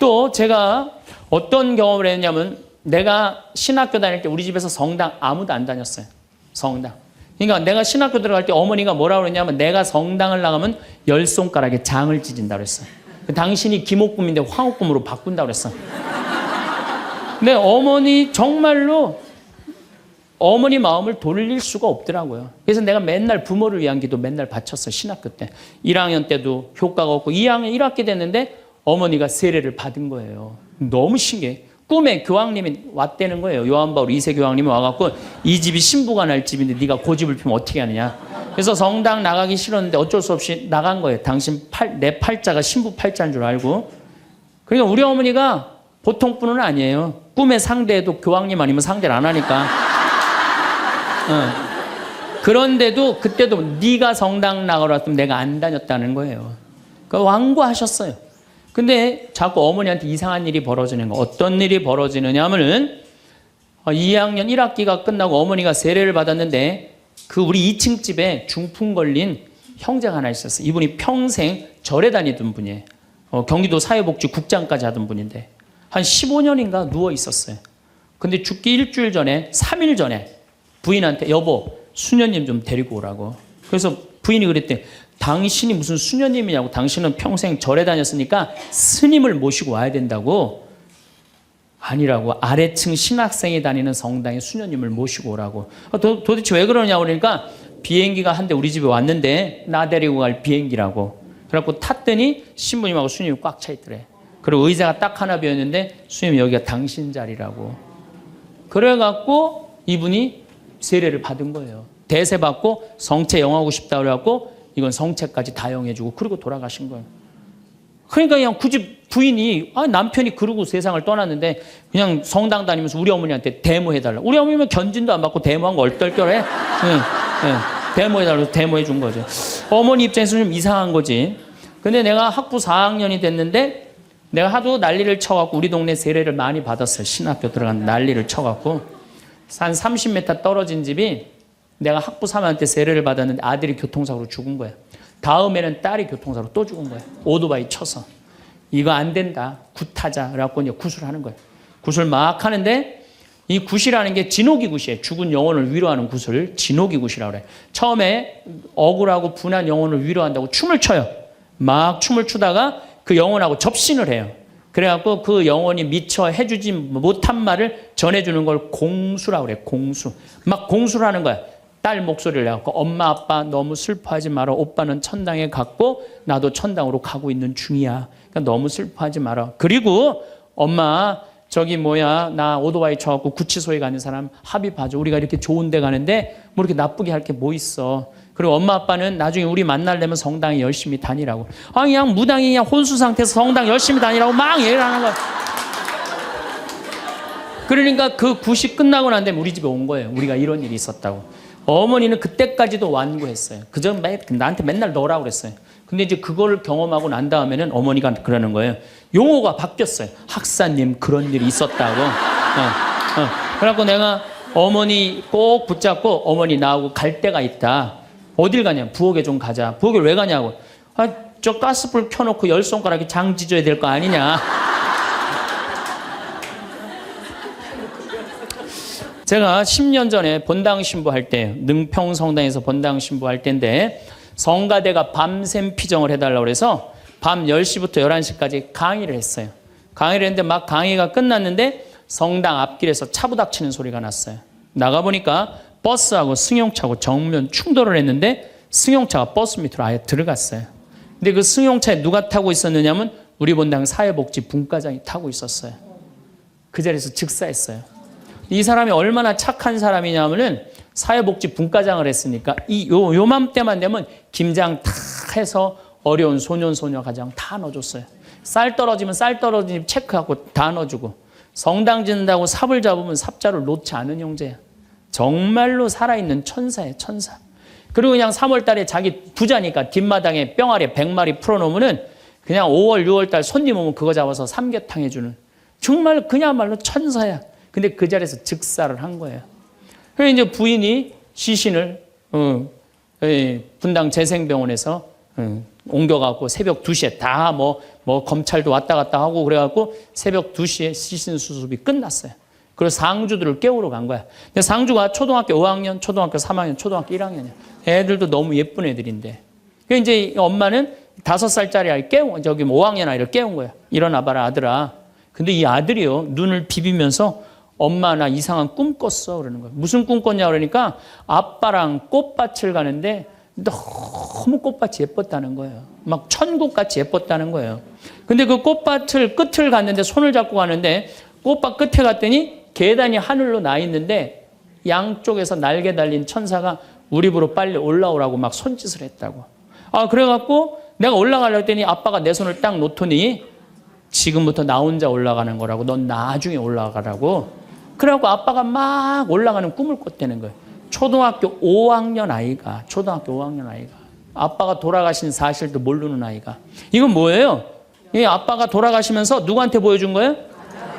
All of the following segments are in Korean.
또 제가 어떤 경험을 했냐면 내가 신학교 다닐 때 우리 집에서 성당 아무도 안 다녔어요. 성당. 그러니까 내가 신학교 들어갈 때 어머니가 뭐라고 그랬냐면 내가 성당을 나가면 10손가락에 장을 찢은다고 그랬어요. 당신이 김옥금인데 황옥금으로 바꾼다고 그랬어. 근데 어머니 정말로 어머니 마음을 돌릴 수가 없더라고요. 그래서 내가 맨날 부모를 위한 기도 맨날 바쳤어요. 신학교 때. 1학년 때도 효과가 없고 2학년 1학기 됐는데 어머니가 세례를 받은 거예요. 너무 신기해. 꿈에 교황님이 왔다는 거예요. 요한바울 2세 교황님이 와갖고 이 집이 신부가 날 집인데 네가 고집을 피면 어떻게 하느냐. 그래서 성당 나가기 싫었는데 어쩔 수 없이 나간 거예요. 당신 내 팔자가 신부 팔자인 줄 알고. 그러니까 우리 어머니가 보통 분은 아니에요. 꿈의 상대에도 교황님 아니면 상대를 안 하니까. 그런데도 그때도 네가 성당 나가라 했으면 내가 안 다녔다는 거예요. 그러니까 완고하셨어요. 근데 자꾸 어머니한테 이상한 일이 벌어지는 거. 어떤 일이 벌어지느냐 하면은 2학년 1학기가 끝나고 어머니가 세례를 받았는데 그 우리 2층 집에 중풍 걸린 형제가 하나 있었어요. 이분이 평생 절에 다니던 분이에요. 경기도 사회복지국장까지 하던 분인데 한 15년인가 누워 있었어요. 근데 죽기 일주일 전에 3일 전에 부인한테 여보 수녀님 좀 데리고 오라고. 그래서 부인이 그랬대. 당신이 무슨 수녀님이냐고. 당신은 평생 절에 다녔으니까 스님을 모시고 와야 된다고. 아니라고. 아래층 신학생이 다니는 성당에 수녀님을 모시고 오라고. 도대체 왜 그러냐고 그러니까 비행기가 한 대 우리 집에 왔는데 나 데리고 갈 비행기라고. 그래갖고 탔더니 신부님하고 수녀님이 꽉 차 있더래. 그리고 의자가 딱 하나 비었는데 수녀님 여기가 당신 자리라고. 그래갖고 이분이 세례를 받은 거예요. 대세 받고 성체 영하고 싶다 그래갖고 이건 성체까지 다 영해주고 그리고 돌아가신 거예요. 그러니까 그냥 굳이 부인이 남편이 그러고 세상을 떠났는데 그냥 성당 다니면서 우리 어머니한테 데모해달라. 우리 어머니는 견진도 안 받고 데모한 거 얼떨결해. 데모해달라고 데모해 준 거죠. 어머니 입장에서 좀 이상한 거지. 근데 내가 학부 4학년이 됐는데 내가 하도 난리를 쳐갖고 우리 동네 세례를 많이 받았어요. 신학교 들어간 난리를 쳐갖고 한 30m 떨어진 집이 내가 학부 3학년 때 세례를 받았는데 아들이 교통사고로 죽은 거야. 다음에는 딸이 교통사고로 또 죽은 거야. 오토바이 쳐서. 이거 안 된다. 굿하자. 그래갖고 이제 굿을 하는 거야. 굿을 막 하는데 이 굿이라는 게 진호기 굿이에요. 죽은 영혼을 위로하는 굿을 진호기 굿이라고 그래. 처음에 억울하고 분한 영혼을 위로한다고 춤을 춰요. 막 춤을 추다가 그 영혼하고 접신을 해요. 그래갖고 그 영혼이 미처 해주지 못한 말을 전해주는 걸 공수라고 그래. 공수. 막 공수를 하는 거야. 딸 목소리를 내갖고 엄마 아빠 너무 슬퍼하지 마라. 오빠는 천당에 갔고 나도 천당으로 가고 있는 중이야. 그러니까 너무 슬퍼하지 마라. 그리고 엄마 나 오토바이 쳐갖고 구치소에 가는 사람 합의 봐줘. 우리가 이렇게 좋은 데 가는데 뭐 이렇게 나쁘게 할 게 뭐 있어. 그리고 엄마 아빠는 나중에 우리 만나려면 성당에 열심히 다니라고. 그냥 무당이 그냥 혼수 상태에서 성당 열심히 다니라고 막 얘기를 하는 거야. 그러니까 그 굿이 끝나고 난 다음에 우리 집에 온 거예요. 우리가 이런 일이 있었다고. 어머니는 그때까지도 완고했어요. 그저 나한테 맨날 넣으라고 그랬어요. 근데 이제 그걸 경험하고 난 다음에는 어머니가 그러는 거예요. 용어가 바뀌었어요. 학사님 그런 일이 있었다고. 그래갖고 내가 어머니 꼭 붙잡고 어머니 나하고 갈 데가 있다. 어딜 가냐? 부엌에 좀 가자. 부엌에 왜 가냐고. 저 가스불 켜놓고 10손가락에 장 찢어야 될 거 아니냐. 제가 10년 전에 본당 신부할 때 능평 성당에서 본당 신부할 때인데 성가대가 밤샘 피정을 해달라고 해서 밤 10시부터 11시까지 강의를 했어요. 강의를 했는데 막 강의가 끝났는데 성당 앞길에서 차 부닥치는 소리가 났어요. 나가보니까 버스하고 승용차하고 정면 충돌을 했는데 승용차가 버스 밑으로 아예 들어갔어요. 근데 그 승용차에 누가 타고 있었느냐면 우리 본당 사회복지 분과장이 타고 있었어요. 그 자리에서 즉사했어요. 이 사람이 얼마나 착한 사람이냐면은 사회복지 분과장을 했으니까 요맘때만 되면 김장 다 해서 어려운 소년 소녀 가정 다 넣어줬어요. 쌀 떨어지면 쌀 떨어지면 체크하고 다 넣어주고 성당 짓는다고 삽을 잡으면 삽자를 놓지 않은 형제야. 정말로 살아있는 천사예요. 천사. 그리고 그냥 3월 달에 자기 부자니까 뒷마당에 뿅아리 100마리 풀어놓으면은 그냥 5월 6월 달 손님 오면 그거 잡아서 삼계탕 해주는 정말 그야말로 천사야. 근데 그 자리에서 즉사를 한 거예요. 그래서 이제 부인이 시신을 분당 재생병원에서 옮겨갖고 새벽 2시에 다 뭐 뭐 검찰도 왔다 갔다 하고 그래갖고 새벽 2시에 시신 수습이 끝났어요. 그래서 상주들을 깨우러 간 거야. 근데 상주가 초등학교 5학년, 초등학교 3학년, 초등학교 1학년이야. 애들도 너무 예쁜 애들인데. 그 이제 엄마는 5살짜리 아이 저기 5학년 아이를 깨운 거야. 일어나봐라 아들아. 근데 이 아들이요 눈을 비비면서 엄마 나 이상한 꿈 꿨어 그러는 거야. 무슨 꿈 꿨냐 그러니까 아빠랑 꽃밭을 가는데 너무 꽃밭이 예뻤다는 거예요. 막 천국같이 예뻤다는 거예요. 근데 그 꽃밭을 끝을 갔는데 손을 잡고 가는데 꽃밭 끝에 갔더니 계단이 하늘로 나 있는데 양쪽에서 날개 달린 천사가 우리 집으로 빨리 올라오라고 막 손짓을 했다고. 아 그래갖고 내가 올라가려고 했더니 아빠가 내 손을 딱 놓더니 지금부터 나 혼자 올라가는 거라고. 넌 나중에 올라가라고. 그래갖고 아빠가 막 올라가는 꿈을 꿨다는 거예요. 초등학교 5학년 아이가 아빠가 돌아가신 사실도 모르는 아이가. 이건 뭐예요? 이 아빠가 돌아가시면서 누구한테 보여준 거예요?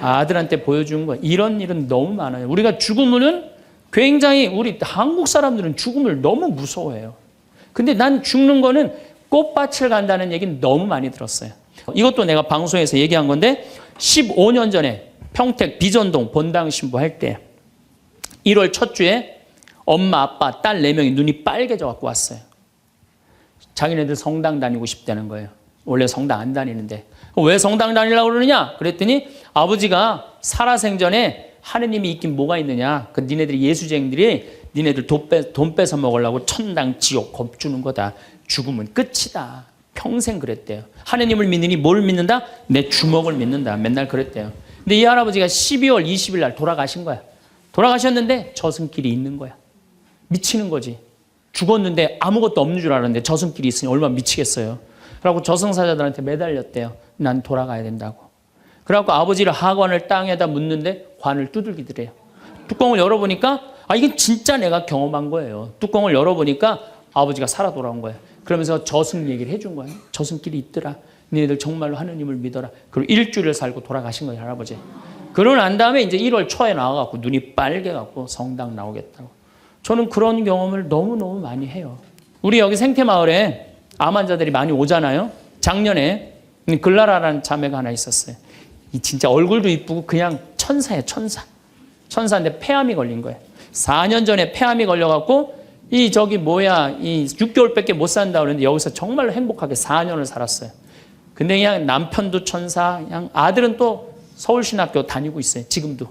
아들한테 보여준 거예요. 이런 일은 너무 많아요. 우리가 죽으면은 굉장히 우리 한국 사람들은 죽음을 너무 무서워해요. 근데 난 죽는 거는 꽃밭을 간다는 얘기는 너무 많이 들었어요. 이것도 내가 방송에서 얘기한 건데 15년 전에 평택 비전동 본당 신부할 때 1월 첫 주에 엄마, 아빠, 딸 4명이 눈이 빨개져 갖고 왔어요. 자기네들 성당 다니고 싶다는 거예요. 원래 성당 안 다니는데. 왜 성당 다니려고 그러느냐? 그랬더니 아버지가 살아생전에 하느님이 있긴 뭐가 있느냐. 그 니네들이 예수쟁이들이 니네들 돈 뺏어 먹으려고 천당, 지옥 겁주는 거다. 죽으면 끝이다. 평생 그랬대요. 하느님을 믿느니 뭘 믿는다? 내 주먹을 믿는다. 맨날 그랬대요. 근데 이 할아버지가 12월 20일 날 돌아가신 거야. 돌아가셨는데 저승길이 있는 거야. 미치는 거지. 죽었는데 아무것도 없는 줄 알았는데 저승길이 있으니 얼마나 미치겠어요. 그래갖고 저승사자들한테 매달렸대요. 난 돌아가야 된다고. 그래갖고 아버지를 하관을 땅에다 묻는데 관을 두들기더래요. 뚜껑을 열어보니까 이게 진짜 내가 경험한 거예요. 뚜껑을 열어보니까 아버지가 살아 돌아온 거예요. 그러면서 저승 얘기를 해준 거예요. 저승길이 있더라. 너희들 정말로 하느님을 믿어라. 그리고 일주일을 살고 돌아가신 거예요, 할아버지. 그러고 난 다음에 이제 1월 초에 나와갖고 눈이 빨개갖고 성당 나오겠다고. 저는 그런 경험을 너무너무 많이 해요. 우리 여기 생태마을에 암 환자들이 많이 오잖아요. 작년에 글라라라는 자매가 하나 있었어요. 이 진짜 얼굴도 이쁘고 그냥 천사예요, 천사. 천사인데 폐암이 걸린 거예요. 4년 전에 폐암이 걸려갖고 이 6개월밖에 못 산다 그러는데 여기서 정말로 행복하게 4년을 살았어요. 근데 그냥 남편도 천사, 그냥 아들은 또 서울신학교 다니고 있어요. 지금도.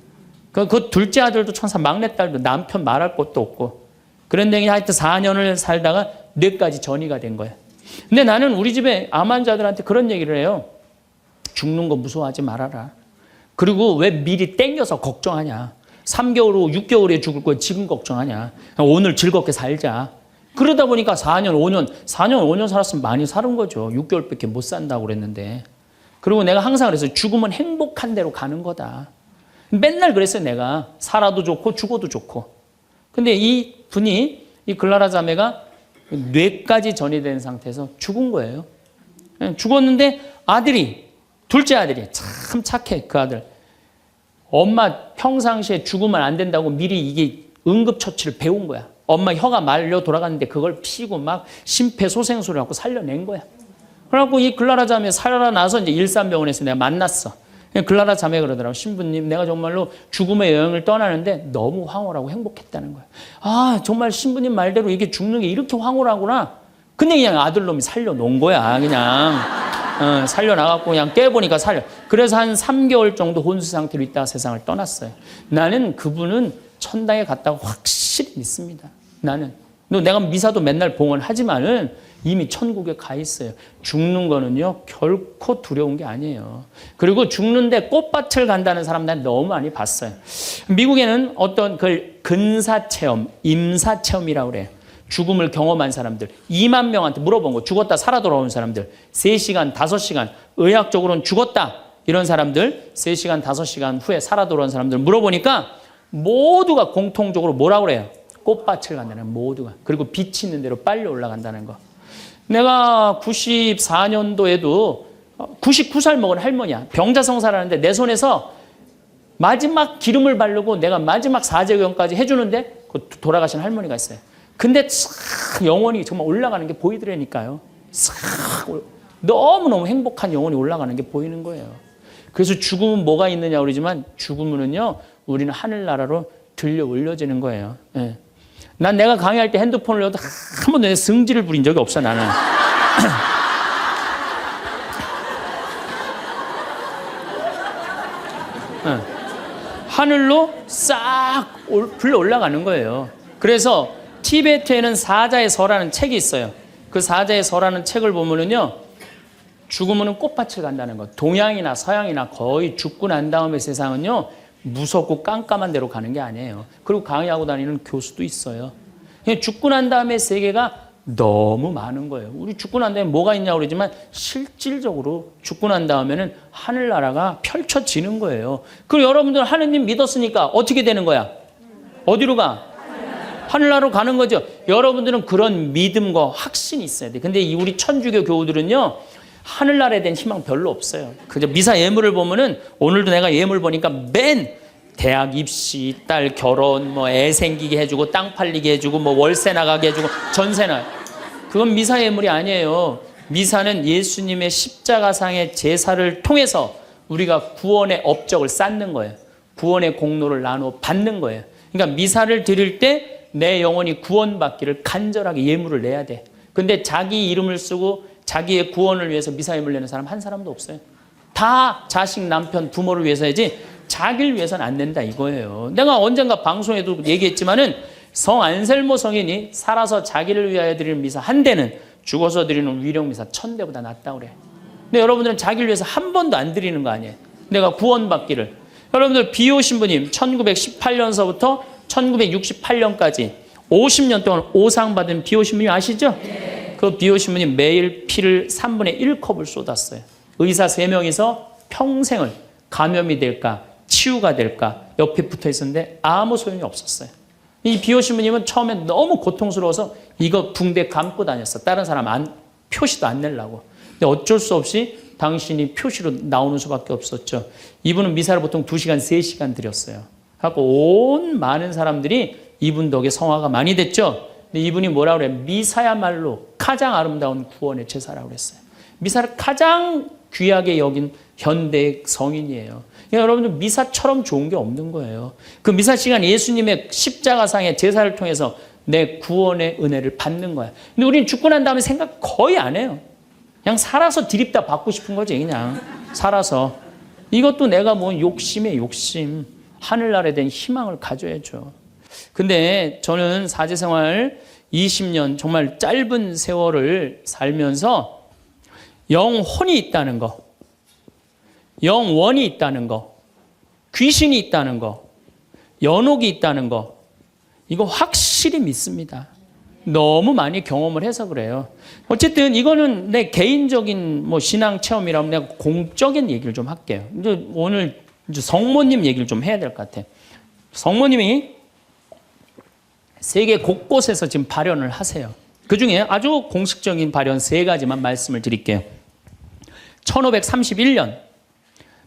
그 둘째 아들도 천사, 막내딸도 남편 말할 것도 없고. 그런데 그냥 하여튼 4년을 살다가 뇌까지 전이가 된 거예요. 근데 나는 우리 집에 암 환자들한테 그런 얘기를 해요. 죽는 거 무서워하지 말아라. 그리고 왜 미리 땡겨서 걱정하냐. 3개월 후, 6개월 후에 죽을 거 지금 걱정하냐. 오늘 즐겁게 살자. 그러다 보니까 4년, 5년 살았으면 많이 사는 거죠. 6개월밖에 못 산다고 그랬는데. 그리고 내가 항상 그랬어요. 죽으면 행복한 대로 가는 거다. 맨날 그랬어요, 내가. 살아도 좋고 죽어도 좋고. 근데 이 분이, 이 글라라 자매가 뇌까지 전이된 상태에서 죽은 거예요. 죽었는데 둘째 아들이 참 착해, 그 아들. 엄마 평상시에 죽으면 안 된다고 미리 이게 응급처치를 배운 거야. 엄마 혀가 말려 돌아갔는데 그걸 피고 막 심폐소생술을 하고 살려낸 거야. 그래갖고 이 글라라 자매 살아나서 이제 일산병원에서 내가 만났어. 글라라 자매 그러더라고. 신부님, 내가 정말로 죽음의 여행을 떠나는데 너무 황홀하고 행복했다는 거야. 정말 신부님 말대로 이게 죽는 게 이렇게 황홀하구나. 근데 그냥 아들놈이 살려놓은 거야. 그냥 살려나갔고 그냥 깨보니까 그래서 한 3개월 정도 혼수 상태로 있다가 세상을 떠났어요. 나는 그분은 천당에 갔다고 확실히 믿습니다. 나는. 내가 미사도 맨날 봉헌하지만은 이미 천국에 가 있어요. 죽는 거는요, 결코 두려운 게 아니에요. 그리고 죽는데 꽃밭을 간다는 사람 난 너무 많이 봤어요. 미국에는 어떤 그 근사체험, 임사체험이라고 그래요. 죽음을 경험한 사람들 2만 명한테 물어본 거. 죽었다 살아 돌아온 사람들 3시간, 5시간 의학적으로는 죽었다 이런 사람들 3시간, 5시간 후에 살아 돌아온 사람들 물어보니까 모두가 공통적으로 뭐라고 그래요? 꽃밭을 간다는 모두가. 그리고 빛이 있는 대로 빨리 올라간다는 거. 내가 94년도에도 99살 먹은 할머니야. 병자성사라는데 내 손에서 마지막 기름을 바르고 내가 마지막 사제경까지 해주는데 돌아가신 할머니가 있어요. 근데 싹 영혼이 정말 올라가는 게 보이더라니까요. 싹 너무너무 행복한 영혼이 올라가는 게 보이는 거예요. 그래서 죽음은 뭐가 있느냐 그러지만 죽음은요, 우리는 하늘나라로 들려 올려지는 거예요. 예. 난 내가 강의할 때 핸드폰을 여도 한 번도 승질을 부린 적이 없어, 나는. 하늘로 싹 불러 올라가는 거예요. 그래서 티베트에는 사자의 서라는 책이 있어요. 그 사자의 서라는 책을 보면은요, 죽으면 꽃밭을 간다는 거. 동양이나 서양이나 거의 죽고 난 다음에 세상은요, 무섭고 깜깜한 데로 가는 게 아니에요. 그리고 강의하고 다니는 교수도 있어요. 죽고 난 다음에 세계가 너무 많은 거예요. 우리 죽고 난 다음에 뭐가 있냐고 그러지만 실질적으로 죽고 난 다음에는 하늘나라가 펼쳐지는 거예요. 그리고 여러분들 하느님 믿었으니까 어떻게 되는 거야? 어디로 가? 하늘나라로 가는 거죠. 여러분들은 그런 믿음과 확신이 있어야 돼. 근데 우리 천주교 교우들은요, 하늘나라에 대한 희망 별로 없어요. 그저 미사 예물을 보면은, 오늘도 내가 예물 보니까 맨 대학 입시, 딸 결혼, 뭐 애 생기게 해주고, 땅 팔리게 해주고, 뭐 월세 나가게 해주고, 전세나. 그건 미사 예물이 아니에요. 미사는 예수님의 십자가상의 제사를 통해서 우리가 구원의 업적을 쌓는 거예요. 구원의 공로를 나누어 받는 거예요. 그러니까 미사를 드릴 때 내 영혼이 구원받기를 간절하게 예물을 내야 돼. 근데 자기 이름을 쓰고 자기의 구원을 위해서 미사 예물 내는 사람 한 사람도 없어요. 다 자식, 남편, 부모를 위해서야지 자기를 위해서는 안 낸다 이거예요. 내가 언젠가 방송에도 얘기했지만은 성 안셀모 성인이 살아서 자기를 위하여 드리는 미사 한 대는 죽어서 드리는 위령 미사 1000대보다 낫다고 그래. 근데 여러분들은 자기를 위해서 한 번도 안 드리는 거 아니에요. 내가 구원받기를. 여러분들 비오 신부님 1918년서부터 1968년까지 50년 동안 오상받은 비오 신부님 아시죠? 네. 그 비오 신부님 매일 피를 3분의 1컵을 쏟았어요. 의사 3명이서 평생을 감염이 될까 치유가 될까 옆에 붙어 있었는데 아무 소용이 없었어요. 이 비오 신부님은 처음에 너무 고통스러워서 이거 붕대 감고 다녔어. 다른 사람 표시도 안 내려고. 근데 어쩔 수 없이 당신이 표시로 나오는 수밖에 없었죠. 이분은 미사를 보통 2시간, 3시간 드렸어요. 하고 온 많은 사람들이 이분 덕에 성화가 많이 됐죠. 근데 이분이 뭐라고 그래요? 미사야말로 가장 아름다운 구원의 제사라고 그랬어요. 미사를 가장 귀하게 여긴 현대 성인이에요. 그러니까 여러분들 미사처럼 좋은 게 없는 거예요. 그 미사 시간 예수님의 십자가상의 제사를 통해서 내 구원의 은혜를 받는 거야. 근데 우리는 죽고 난 다음에 생각 거의 안 해요. 그냥 살아서 드립다 받고 싶은 거지. 그냥 살아서. 이것도 내가 뭐 욕심에 욕심. 하늘나라에 대한 희망을 가져야죠. 근데 저는 사제생활 20년 정말 짧은 세월을 살면서 영혼이 있다는 거, 영원이 있다는 거, 귀신이 있다는 거, 연옥이 있다는 거, 이거 확실히 믿습니다. 너무 많이 경험을 해서 그래요. 어쨌든 이거는 내 개인적인 뭐 신앙 체험이라면 내가 공적인 얘기를 좀 할게요. 이제 오늘 성모님 얘기를 좀 해야 될 것 같아. 성모님이 세계 곳곳에서 지금 발현을 하세요. 그중에 아주 공식적인 발현 3가지만 말씀을 드릴게요. 1531년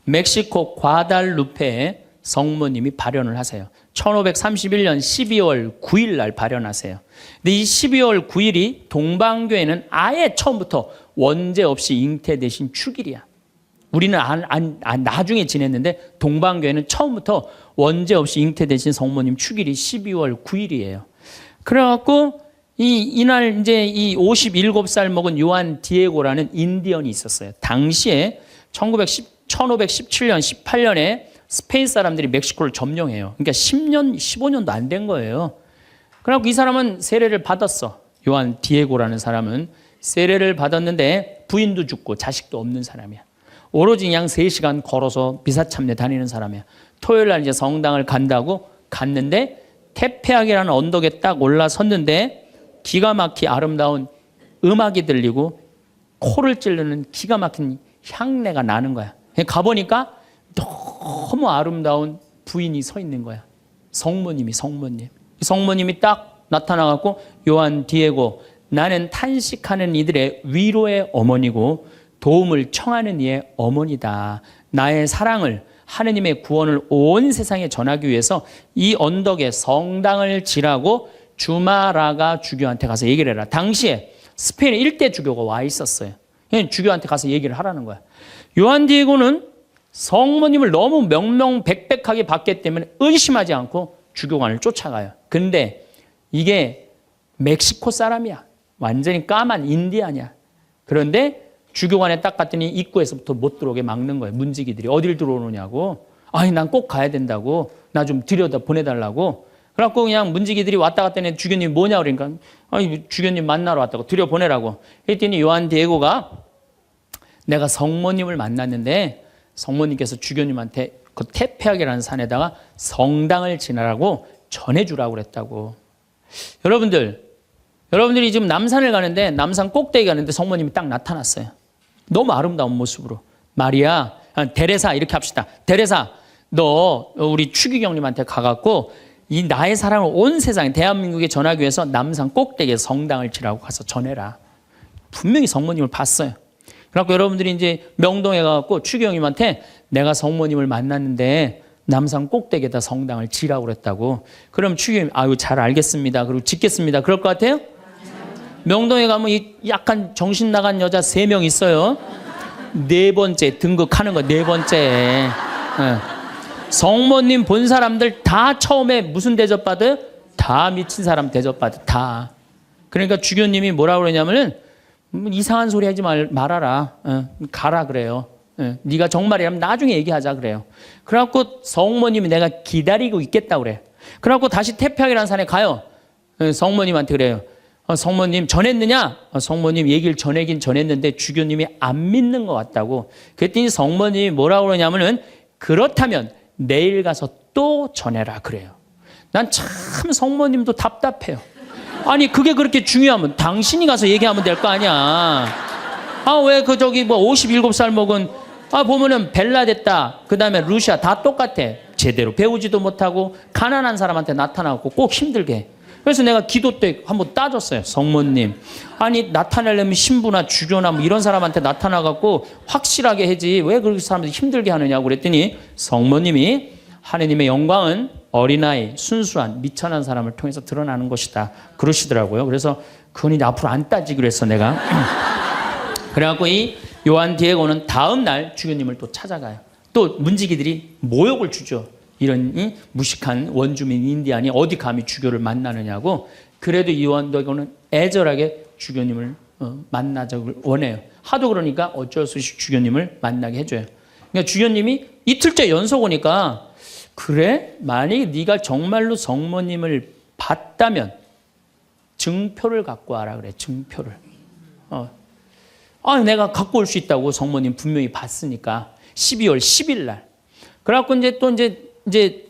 멕시코 과달루페에 성모님이 발현을 하세요. 1531년 12월 9일 날 발현하세요. 근데 이 12월 9일이 동방교회는 아예 처음부터 원죄 없이 잉태되신 축일이야. 우리는 나중에 지냈는데 동방교회는 처음부터 원죄 없이 잉태되신 성모님 축일이 12월 9일이에요. 그래갖고 이날 이제 이 57살 먹은 요한 디에고라는 인디언이 있었어요. 당시에 1517년, 18년에 스페인 사람들이 멕시코를 점령해요. 그러니까 10년, 15년도 안 된 거예요. 그래갖고 이 사람은 세례를 받았어. 요한 디에고라는 사람은 세례를 받았는데 부인도 죽고 자식도 없는 사람이야. 오로지 그냥 3시간 걸어서 미사 참례 다니는 사람이야. 토요일 날 이제 성당을 간다고 갔는데 테페악이라는 언덕에 딱 올라섰는데 기가 막히 아름다운 음악이 들리고 코를 찌르는 기가 막힌 향내가 나는 거야. 가보니까 너무 아름다운 부인이 서 있는 거야. 성모님이. 성모님이 딱 나타나갖고 요한 디에고, 나는 탄식하는 이들의 위로의 어머니고 도움을 청하는 이의 어머니다. 나의 사랑을, 하느님의 구원을 온 세상에 전하기 위해서 이 언덕에 성당을 지라고 주마라가 주교한테 가서 얘기를 해라. 당시에 스페인 일대 주교가 와 있었어요. 그냥 주교한테 가서 얘기를 하라는 거야. 요한 디에고는 성모님을 너무 명명백백하게 봤기 때문에 의심하지 않고 주교관을 쫓아가요. 근데 이게 멕시코 사람이야. 완전히 까만 인디아냐. 그런데 주교관에 딱 갔더니 입구에서부터 못 들어오게 막는 거예요. 문지기들이 어딜 들어오느냐고. 아니 난 꼭 가야 된다고. 나 좀 들여다 보내달라고. 그래갖고 그냥 문지기들이 왔다 갔더니 주교님이 뭐냐 그러니까 아니 주교님 만나러 왔다고 들여보내라고. 그랬더니 요한 디에고가 내가 성모님을 만났는데 성모님께서 주교님한테 그 테페하게라는 산에다가 성당을 지나라고 전해주라고 그랬다고. 여러분들이 지금 남산을 가는데 남산 꼭대기 가는데 성모님이 딱 나타났어요. 너무 아름다운 모습으로. 마리아, 데레사 이렇게 합시다. 데레사, 너 우리 추기경님한테 가갖고 이 나의 사랑을 온 세상에 대한민국에 전하기 위해서 남산 꼭대기에 성당을 지라고 가서 전해라. 분명히 성모님을 봤어요. 그래갖고 여러분들이 이제 명동에 가갖고 추기경님한테 내가 성모님을 만났는데 남산 꼭대기에다 성당을 지라고 그랬다고. 그럼 추기경님 아유 잘 알겠습니다. 그리고 짓겠습니다. 그럴 것 같아요? 명동에 가면 이 약간 정신 나간 여자 3명 있어요. 4번째 등극하는 거 4번째. 성모님 본 사람들 다 처음에 무슨 대접받아요? 다 미친 사람 대접받아. 다. 그러니까 주교님이 뭐라고 그러냐면은 이상한 소리 하지 말아라. 가라 그래요. 네가 정말이라면 나중에 얘기하자 그래요. 그래갖고 성모님이 내가 기다리고 있겠다 그래. 그래갖고 다시 태평이라는 산에 가요. 성모님한테 그래요. 성모님 전했느냐? 성모님 얘기를 전하긴 전했는데 주교님이 안 믿는 것 같다고. 그랬더니 성모님이 뭐라고 그러냐면은 그렇다면 내일 가서 또 전해라 그래요. 난 참 성모님도 답답해요. 아니 그게 그렇게 중요하면 당신이 가서 얘기하면 될 거 아니야. 아 왜 그 저기 뭐 57살 먹은 보면은 벨라데타 그다음에 루시아 다 똑같아. 제대로 배우지도 못하고 가난한 사람한테 나타나고 꼭 힘들게 해. 그래서 내가 기도 때 한번 따졌어요. 성모님. 아니 나타내려면 신부나 주교나 뭐 이런 사람한테 나타나갖고 확실하게 하지 왜 그렇게 사람들이 힘들게 하느냐고 그랬더니 성모님이 하느님의 영광은 어린아이, 순수한, 미천한 사람을 통해서 드러나는 것이다. 그러시더라고요. 그래서 그건 이제 앞으로 안 따지기로 했어 내가. 그래갖고 이 요한 디에고는 다음 날 주교님을 또 찾아가요. 또 문지기들이 모욕을 주죠. 이런 무식한 원주민 인디안이 어디 감히 주교를 만나느냐고. 그래도 이 요한 디에고는 애절하게 주교님을 만나자고 원해요. 하도 그러니까 어쩔 수 없이 주교님을 만나게 해줘요. 그러니까 주교님이 이틀째 연속 오니까 그래? 만약에 네가 정말로 성모님을 봤다면 증표를 갖고 와라 그래. 증표를. 내가 갖고 올 수 있다고. 성모님 분명히 봤으니까. 12월 10일 날. 그래갖고 이제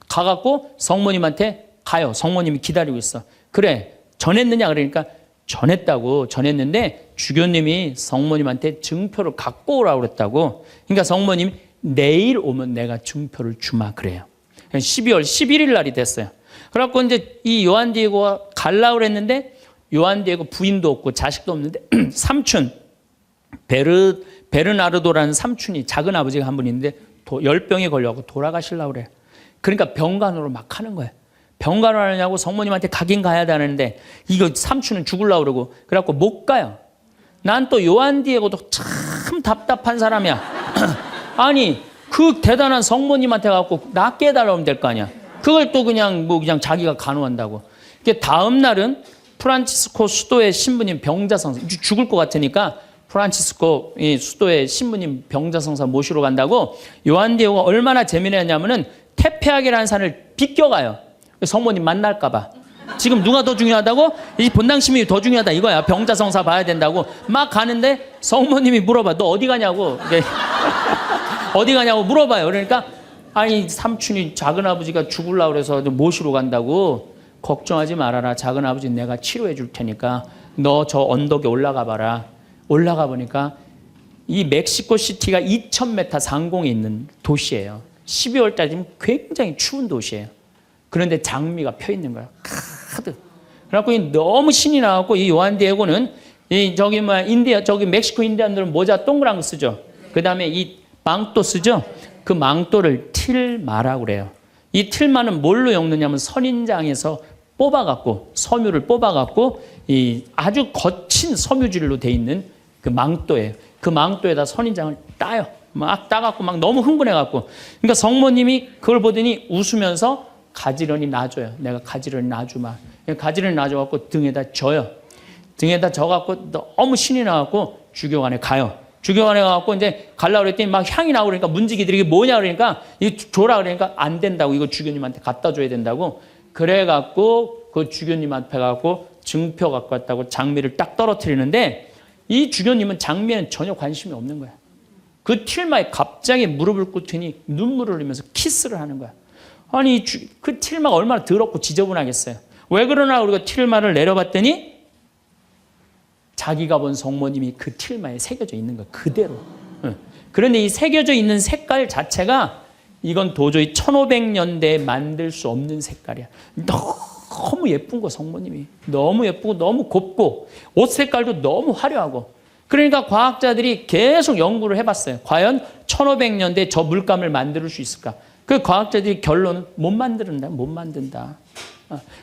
가갖고 성모님한테 가요. 성모님이 기다리고 있어. 그래 전했느냐 그러니까 전했다고. 전했는데 주교님이 성모님한테 증표를 갖고 오라고 그랬다고. 그러니까 성모님이 내일 오면 내가 증표를 주마 그래요. 12월 11일 날이 됐어요. 그래갖고 이제 이 요한 디에고가 가려고 그랬는데 요한 디에고 부인도 없고 자식도 없는데 삼촌 베르나르도라는 삼촌이 작은 아버지가 한 분 있는데 열병에 걸려갖고 돌아가시려고 그래. 그러니까 병간호를 막 하는 거예요. 병간호 하느냐고 성모님한테 가긴 가야 되는데 이거 삼촌은 죽으려고 그러고 그래갖고 못 가요. 난 또 요한 디에고도 참 답답한 사람이야. 아니 그 대단한 성모님한테 가갖고 낫게 해달라고 하면 될 거 아니야. 그걸 또 그냥 자기가 간호한다고. 다음 날은 프란치스코 수도의 신부님 병자성사 죽을 것 같으니까 프란치스코 수도의 신부님 병자성사 모시러 간다고. 요한 디에고가 얼마나 재미나냐면은 테페하게라는 산을 비껴가요. 성모님 만날까 봐. 지금 누가 더 중요하다고? 이 본당심이 더 중요하다 이거야. 병자성사 봐야 된다고 막 가는데 성모님이 물어봐. 너 어디 가냐고. 어디 가냐고 물어봐요. 그러니까 아니 삼촌이 작은아버지가 죽으려고 그래서 모시러 간다고. 걱정하지 말아라. 작은아버지 내가 치료해 줄 테니까 너 저 언덕에 올라가 봐라. 올라가 보니까 이 멕시코 시티가 2000m 상공에 있는 도시예요. 12월 달이면 굉장히 추운 도시예요. 그런데 장미가 펴 있는 거야. 가득. 그래갖고 너무 신이 나갖고 이 요한 디에고는 저기 멕시코 인디안들은 모자 동그란 거 쓰죠. 그 다음에 이 망토 쓰죠. 그 망토를 틸마라고 그래요. 이 틸마는 뭘로 엮느냐면 선인장에서 뽑아갖고 섬유를 뽑아갖고 이 아주 거친 섬유질로 돼 있는 그 망토예요. 그 망토에다 선인장을 따요. 막 따갖고 막 너무 흥분해갖고. 그러니까 성모님이 그걸 보더니 웃으면서 가지런히 놔줘요. 내가 가지런히 놔주마. 가지런히 놔줘갖고 등에다 져요. 등에다 져갖고 너무 신이 나갖고 주교관에 가요. 주교관에 가갖고 이제 가려고 그랬더니 막 향이 나고 그러니까 문지기들이 이게 뭐냐 그러니까 이거 줘라 그러니까 안 된다고. 이거 주교님한테 갖다 줘야 된다고. 그래갖고 그 주교님 앞에 가갖고 증표 갖고 왔다고 장미를 딱 떨어뜨리는데 이 주교님은 장미에는 전혀 관심이 없는 거야. 그 틸마에 갑자기 무릎을 꿇더니 눈물을 흘리면서 키스를 하는 거야. 아니 그 틸마가 얼마나 더럽고 지저분하겠어요. 왜 그러나 우리가 틸마를 내려봤더니 자기가 본 성모님이 그 틸마에 새겨져 있는 거야. 그대로. 그런데 이 새겨져 있는 색깔 자체가 이건 도저히 1500년대에 만들 수 없는 색깔이야. 너무 예쁜 거 성모님이. 너무 예쁘고 너무 곱고 옷 색깔도 너무 화려하고. 그러니까 과학자들이 계속 연구를 해봤어요. 과연 1500년대에 저 물감을 만들 수 있을까? 그 과학자들이 결론은 못 만든다.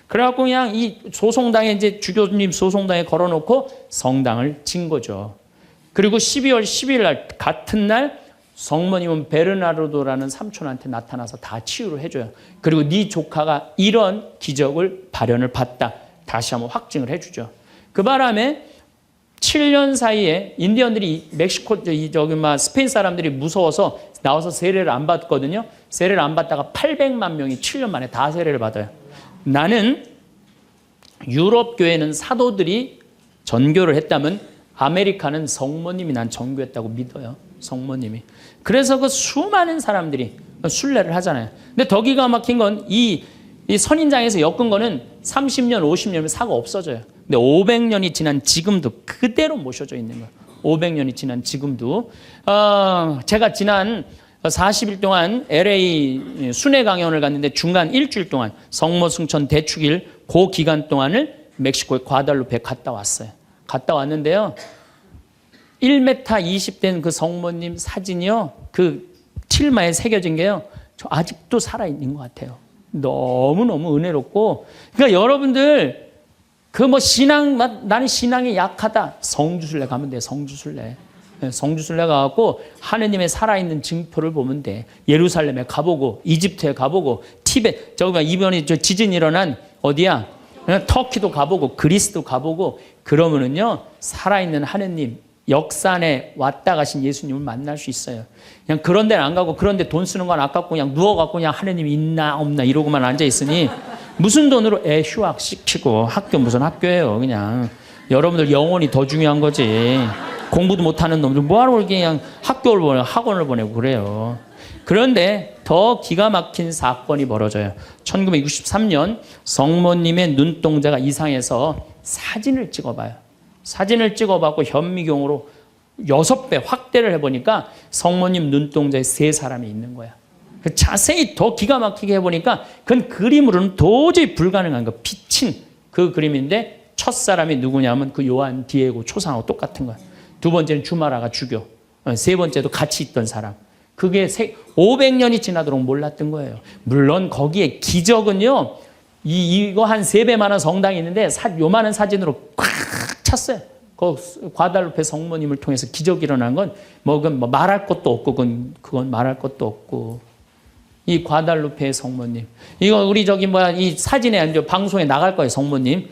그래갖고 그냥 이 소송당에 이제 주교님 소송당에 걸어놓고 성당을 진 거죠. 그리고 12월 10일 날 같은 날 성모님은 베르나르도라는 삼촌한테 나타나서 다 치유를 해줘요. 그리고 네 조카가 이런 기적을 발현을 봤다. 다시 한번 확증을 해주죠. 그 바람에 7년 사이에 인디언들이 멕시코 스페인 사람들이 무서워서 나와서 세례를 안 받거든요. 세례를 안 받다가 800만 명이 7년 만에 다 세례를 받아요. 나는 유럽 교회는 사도들이 전교를 했다면 아메리카는 성모님이 난 전교했다고 믿어요. 성모님이. 그래서 그 수많은 사람들이 순례를 하잖아요. 근데 더 기가 막힌 건 이 선인장에서 엮은 거는 30년, 50년이면 사고 없어져요. 근데 500년이 지난 지금도 그대로 모셔져 있는 거예요. 500년이 지난 지금도. 제가 지난 40일 동안 LA 순회 강연을 갔는데 중간 일주일 동안 성모승천 대축일 그 기간 동안을 멕시코의 과달루페에 갔다 왔어요. 갔다 왔는데요. 1m 20된 그 성모님 사진이요. 그 틸마에 새겨진 게요. 저 아직도 살아있는 것 같아요. 너무너무 은혜롭고. 그러니까 여러분들 그 뭐 나는 신앙이 약하다. 성주순례 가면 돼. 성주순례. 성주순례 가갖고 하느님의 살아있는 증표를 보면 돼. 예루살렘에 가보고 이집트에 가보고 티베트 이번에 지진이 일어난 어디야? 터키도 가보고 그리스도 가보고 그러면은요 살아있는 하느님 역산에 왔다 가신 예수님을 만날 수 있어요. 그냥 그런 데는 안 가고 그런 데 돈 쓰는 건 아깝고 그냥 누워갖고 그냥 하느님이 있나 없나 이러고만 앉아있으니 무슨 돈으로 애 휴학시키고 학교 무슨 학교예요. 그냥 여러분들 영혼이 더 중요한 거지. 공부도 못하는 놈들 뭐하러 그냥 학교를 보내고 학원을 보내고 그래요. 그런데 더 기가 막힌 사건이 벌어져요. 1963년 성모님의 눈동자가 이상해서 사진을 찍어봐요. 사진을 찍어봤고 현미경으로 6배 확대를 해보니까 성모님 눈동자에 3사람이 있는 거야. 자세히 더 기가 막히게 해보니까 그건 그림으로는 도저히 불가능한 거. 비친 그 그림인데 첫 사람이 누구냐면 그 요한 디에고 초상하고 똑같은 거야. 두 번째는 주마라가 주교. 세 번째도 같이 있던 사람. 그게 500년이 지나도록 몰랐던 거예요. 물론 거기에 기적은요. 이거 한 3배만한 성당이 있는데 요만한 사진으로 꽉 찼어요. 그 과달루페 성모님을 통해서 기적이 일어난 건 뭐 말할 것도 없고 그건 말할 것도 없고 이 과달루페 성모님 이거 우리 이 사진에 이제 방송에 나갈 거예요. 성모님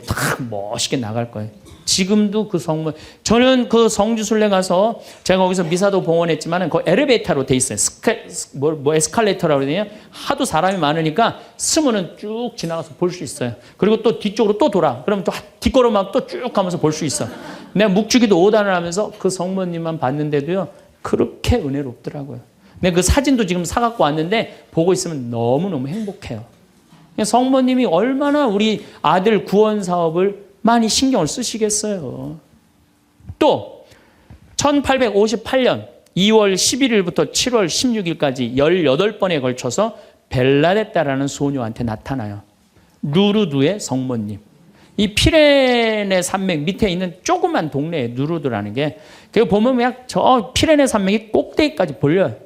딱 멋있게 나갈 거예요. 지금도 그 성모 저는 그 성주순례 가서 제가 거기서 미사도 봉헌했지만은 그 엘리베이터로 돼 있어요. 에스컬레이터라고 그러냐 하도 사람이 많으니까 스면은 쭉 지나가서 볼 수 있어요. 그리고 또 뒤쪽으로 또 돌아. 그러면 또 뒷걸음막 또 쭉 가면서 볼 수 있어. 내가 묵주기도 5단을 하면서 그 성모님만 봤는데도요 그렇게 은혜롭더라고요. 근데 그 사진도 지금 사갖고 왔는데 보고 있으면 너무너무 행복해요. 성모님이 얼마나 우리 아들 구원 사업을 많이 신경을 쓰시겠어요. 또 1858년 2월 11일부터 7월 16일까지 18번에 걸쳐서 벨라데타라는 소녀한테 나타나요. 루르두의 성모님. 이 피레네 산맥 밑에 있는 조그만 동네에 누르드라는 게 그 보면 그냥 저 피레네 산맥이 꼭대기까지 보여요.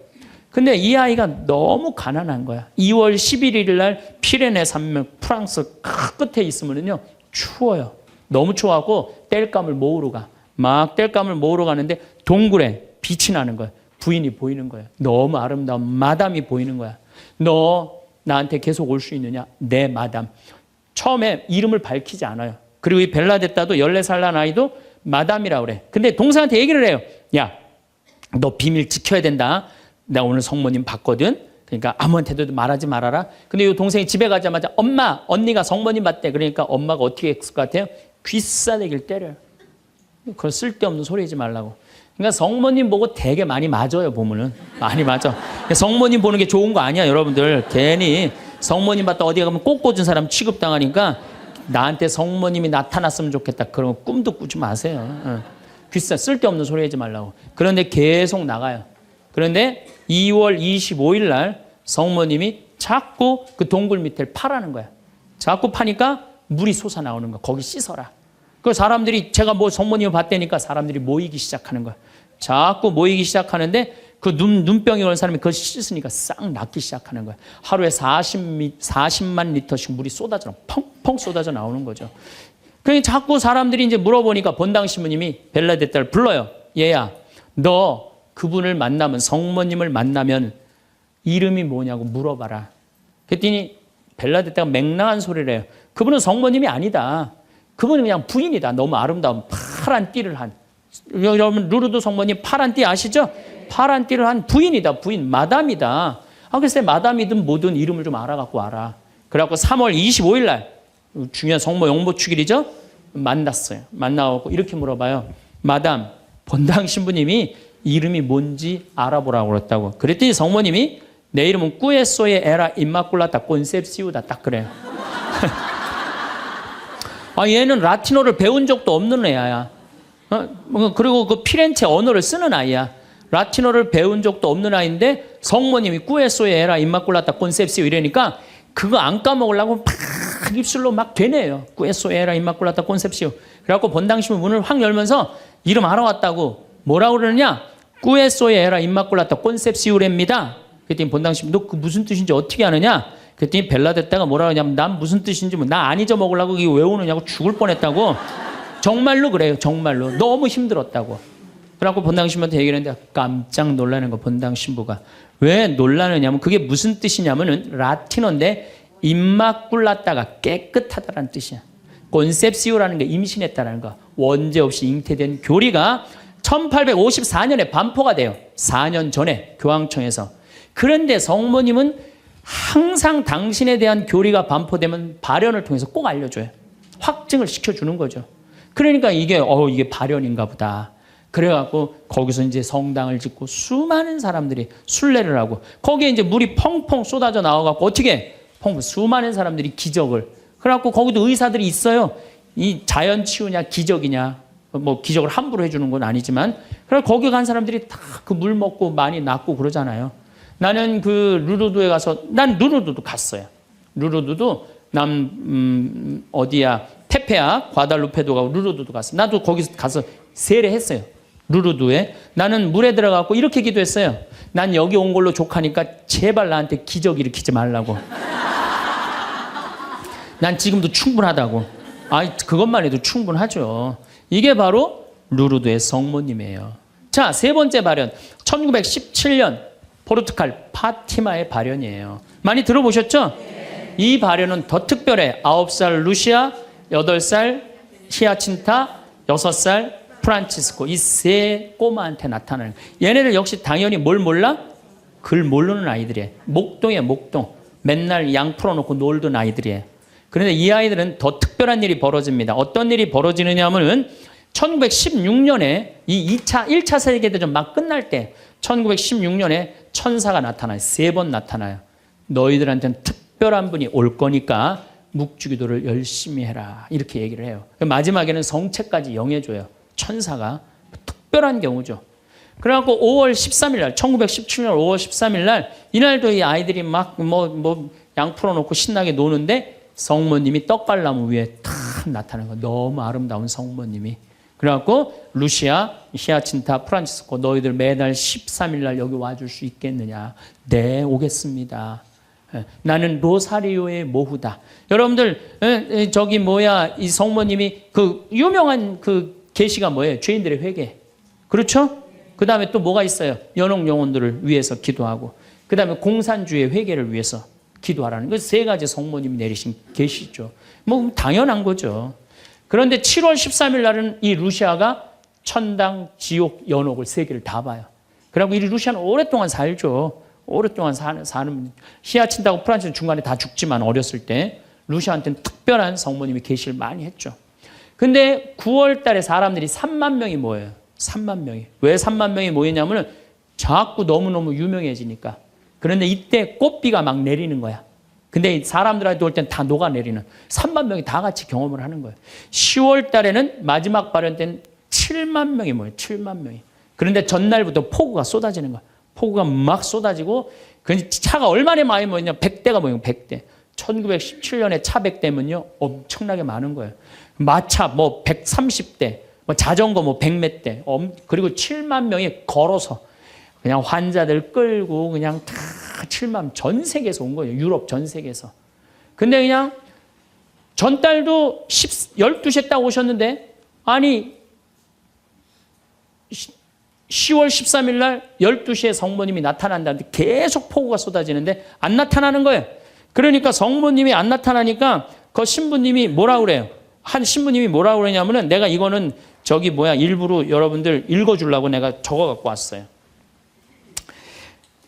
근데 이 아이가 너무 가난한 거야. 2월 11일 날 피레네 산맥 프랑스 끝에 있으면요 추워요. 너무 추워하고 땔감을 모으러 가. 막 땔감을 모으러 가는데 동굴에 빛이 나는 거야. 부인이 보이는 거야. 너무 아름다운 마담이 보이는 거야. 너 나한테 계속 올 수 있느냐? 네, 마담. 처음에 이름을 밝히지 않아요. 그리고 이 벨라데타도 14살 난 아이도 마담이라고 그래. 근데 동생한테 얘기를 해요. 야, 너 비밀 지켜야 된다. 나 오늘 성모님 봤거든. 그러니까 아무한테도 말하지 말아라. 근데 이 동생이 집에 가자마자 엄마, 언니가 성모님 봤대. 그러니까 엄마가 어떻게 했을 것 같아요? 귀싸대기를 때려요. 그걸 쓸데없는 소리 하지 말라고. 그러니까 성모님 보고 되게 많이 맞아요, 보면은. 많이 맞아. 성모님 보는 게 좋은 거 아니야, 여러분들. 괜히 성모님 봤다 어디 가면 꼭 꽂은 사람 취급당하니까 나한테 성모님이 나타났으면 좋겠다. 그런 거 꿈도 꾸지 마세요. 귀싸, 쓸데없는 소리 하지 말라고. 그런데 계속 나가요. 그런데 2월 25일 날 성모님이 자꾸 그 동굴 밑을 파라는 거야. 자꾸 파니까 물이 솟아나오는 거야. 거기 씻어라. 그 사람들이 제가 뭐 성모님을 봤다니까 사람들이 모이기 시작하는 거야. 자꾸 모이기 시작하는데 그 눈병이 오는 사람이 그걸 씻으니까 싹 낫기 시작하는 거야. 하루에 40만 리터씩 물이 쏟아져, 펑펑 쏟아져 나오는 거죠. 그러니 자꾸 사람들이 이제 물어보니까 본당 신부님이 벨라데타를 불러요. 얘야, 너 그분을 만나면, 성모님을 만나면 이름이 뭐냐고 물어봐라. 그랬더니 벨라데타가 맹랑한 소리를 해요. 그분은 성모님이 아니다. 그분은 그냥 부인이다. 너무 아름다운 파란 띠를 한. 여러분 루르드 성모님 파란 띠 아시죠? 파란 띠를 한 부인이다. 부인, 마담이다. 글쎄 마담이든 뭐든 이름을 좀 알아갖고 와라. 그래갖고 3월 25일 날 중요한 성모 용모 축일이죠. 만났어요. 만나고 이렇게 물어봐요. 마담, 본당 신부님이 이름이 뭔지 알아보라고 그랬다고. 그랬더니 성모님이 내 이름은 꾸에소에 에라 임마꿀라타 콘셉시우다. 딱 그래요. 얘는 라틴어를 배운 적도 없는 애야. 그리고 그 피렌체 언어를 쓰는 아이야. 라틴어를 배운 적도 없는 아이인데 성모님이 꾸에소에 에라 임마꿀라타 콘셉시우 이러니까 그거 안 까먹으려고 막 입술로 막 되네요. 꾸에소에 에라 임마꿀라타 콘셉시우. 그래갖고 본당 신부 문을 확 열면서 이름 알아왔다고. 뭐라고 그러느냐? 꾸에소에 에라 임마꿀라타 콘셉시우랍니다. 그랬더니 본당 신부 너 그 무슨 뜻인지 어떻게 아느냐? 그랬더니 벨라데타가 뭐라 그러냐면 난 무슨 뜻인지 나 안 잊어먹으려고 이게 왜 오느냐고 죽을 뻔했다고. 정말로 그래요. 정말로. 너무 힘들었다고. 그래갖고 본당 신부한테 얘기를 했는데 깜짝 놀라는 거 본당 신부가. 왜 놀라느냐면 그게 무슨 뜻이냐면은 라틴어인데 임마꿀라타가 깨끗하다라는 뜻이야. 콘셉시오라는 게 임신했다라는 거. 원죄 없이 잉태된 교리가 1854년에 반포가 돼요. 4년 전에 교황청에서. 그런데 성모님은 항상 당신에 대한 교리가 반포되면 발현을 통해서 꼭 알려줘요. 확증을 시켜주는 거죠. 그러니까 이게 발현인가 보다. 그래갖고 거기서 이제 성당을 짓고 수많은 사람들이 순례를 하고 거기에 이제 물이 펑펑 쏟아져 나와갖고 어떻게 수많은 사람들이 기적을. 그래갖고 거기도 의사들이 있어요. 이 자연 치유냐 기적이냐. 뭐 기적을 함부로 해주는 건 아니지만 그래 거기 간 사람들이 다 그 물 먹고 많이 낫고 그러잖아요. 나는 그 루르드에 가서 난 루르드도 갔어요. 루르드도 어디야 테페아 과달루페도 가고 루르드도 갔어. 나도 거기 가서 세례했어요. 루르드에 나는 물에 들어가고 이렇게 기도했어요. 난 여기 온 걸로 족하니까 제발 나한테 기적 일으키지 말라고. 난 지금도 충분하다고. 그것만 해도 충분하죠. 이게 바로 루르드의 성모님이에요. 자, 세 번째 발현. 1917년 포르투갈 파티마의 발현이에요. 많이 들어보셨죠? 네. 이 발현은 더 특별해. 9살 루시아, 8살 히아친타, 6살 프란치스코. 이 세 꼬마한테 나타나는. 얘네들 역시 당연히 뭘 몰라? 글 모르는 아이들이에요. 목동이에요, 목동. 맨날 양 풀어놓고 놀던 아이들이에요. 그런데 이 아이들은 더 특별한 일이 벌어집니다. 어떤 일이 벌어지느냐 하면은 1916년에 이 1차 세계대전 막 끝날 때 1916년에 천사가 나타나요. 3번 나타나요. 너희들한테는 특별한 분이 올 거니까 묵주기도를 열심히 해라. 이렇게 얘기를 해요. 마지막에는 성체까지 영해줘요. 천사가. 특별한 경우죠. 그래갖고 5월 13일 날 1917년 5월 13일 날 이날도 이 아이들이 막 양 풀어놓고 신나게 노는데 성모님이 떡갈나무 위에 탁 나타나는 거예요. 너무 아름다운 성모님이. 그래갖고 루시아, 히아친타, 프란치스코 너희들 매달 13일 날 여기 와줄 수 있겠느냐. 네, 오겠습니다. 나는 로사리오의 모후다. 여러분들 이 성모님이 그 유명한 그 계시가 뭐예요? 죄인들의 회개. 그렇죠? 그 다음에 또 뭐가 있어요? 연옥 영혼들을 위해서 기도하고, 그 다음에 공산주의 회개를 위해서 기도하라는 그 세 가지 성모님이 내리신 계시죠. 뭐 당연한 거죠. 그런데 7월 13일 날은 이 루시아가 천당, 지옥, 연옥을 세 개를 다 봐요. 그리고 이 루시아는 오랫동안 살죠. 오랫동안 사는 히야친다고 프란치는 중간에 다 죽지만 어렸을 때 루시아한테는 특별한 성모님이 계시를 많이 했죠. 근데 9월 달에 사람들이 3만 명이 모여요. 3만 명이. 왜 3만 명이 모이냐면은 자꾸 너무너무 유명해지니까. 그런데 이때 꽃비가 막 내리는 거야. 근데 사람들한테 올 땐 다 녹아내리는 3만 명이 다 같이 경험을 하는 거예요. 10월 달에는 마지막 발현 때는 7만 명이 모여요. 7만 명이. 그런데 전날부터 폭우가 쏟아지는 거야. 폭우가 막 쏟아지고 차가 얼마나 많이 모였냐. 100대가 모여요. 100대. 1917년에 차 100대면요. 엄청나게 많은 거예요. 마차 뭐 130대, 뭐 자전거 뭐 100몇 대. 그리고 7만 명이 걸어서 그냥 환자들 끌고 그냥 다 7만 전 세계에서 온 거예요. 유럽 전 세계에서. 근데 그냥 전달도 12시에 딱 오셨는데 아니 10월 13일 날 12시에 성모님이 나타난다는데 계속 폭우가 쏟아지는데 안 나타나는 거예요. 그러니까 성모님이 안 나타나니까 그 신부님이 뭐라 그래요? 한 신부님이 뭐라 그러냐면은 내가 이거는 일부러 여러분들 읽어주려고 내가 적어 갖고 왔어요.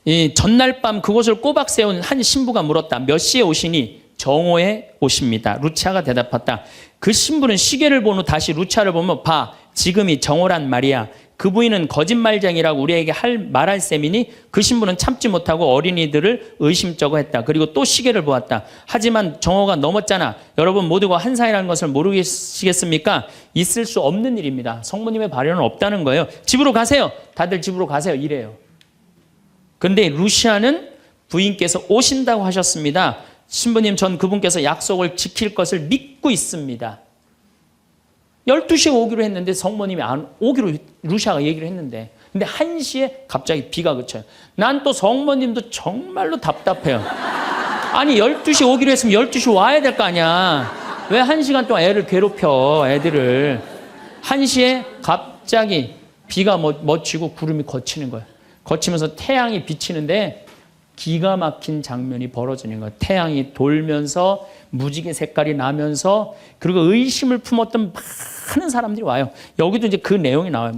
이 전날 밤 그곳을 꼬박 세운 한 신부가 물었다. 몇 시에 오시니? 정오에 오십니다. 루치아가 대답했다. 그 신부는 시계를 본 후 다시 루치아를 보면 봐. 지금이 정오란 말이야. 그 부인은 거짓말쟁이라고 우리에게 말할 셈이니 그 신부는 참지 못하고 어린이들을 의심쩍어 했다. 그리고 또 시계를 보았다. 하지만 정오가 넘었잖아. 여러분 모두가 한사이라는 것을 모르시겠습니까? 있을 수 없는 일입니다. 성모님의 발현은 없다는 거예요. 집으로 가세요. 다들 집으로 가세요. 이래요. 그런데 루시아는 부인께서 오신다고 하셨습니다. 신부님 전 그분께서 약속을 지킬 것을 믿고 있습니다. 12시에 오기로 했는데 성모님이 안 오기로 루시아가 얘기를 했는데 근데 1시에 갑자기 비가 그쳐요. 난 또 성모님도 정말로 답답해요. 아니 12시에 오기로 했으면 12시 와야 될 거 아니야. 왜 1시간 동안 애를 괴롭혀 애들을. 1시에 갑자기 비가 멎치고 구름이 걷히는 거예요. 거치면서 태양이 비치는데 기가 막힌 장면이 벌어지는 거예요. 태양이 돌면서 무지개 색깔이 나면서 그리고 의심을 품었던 많은 사람들이 와요. 여기도 이제 그 내용이 나와요.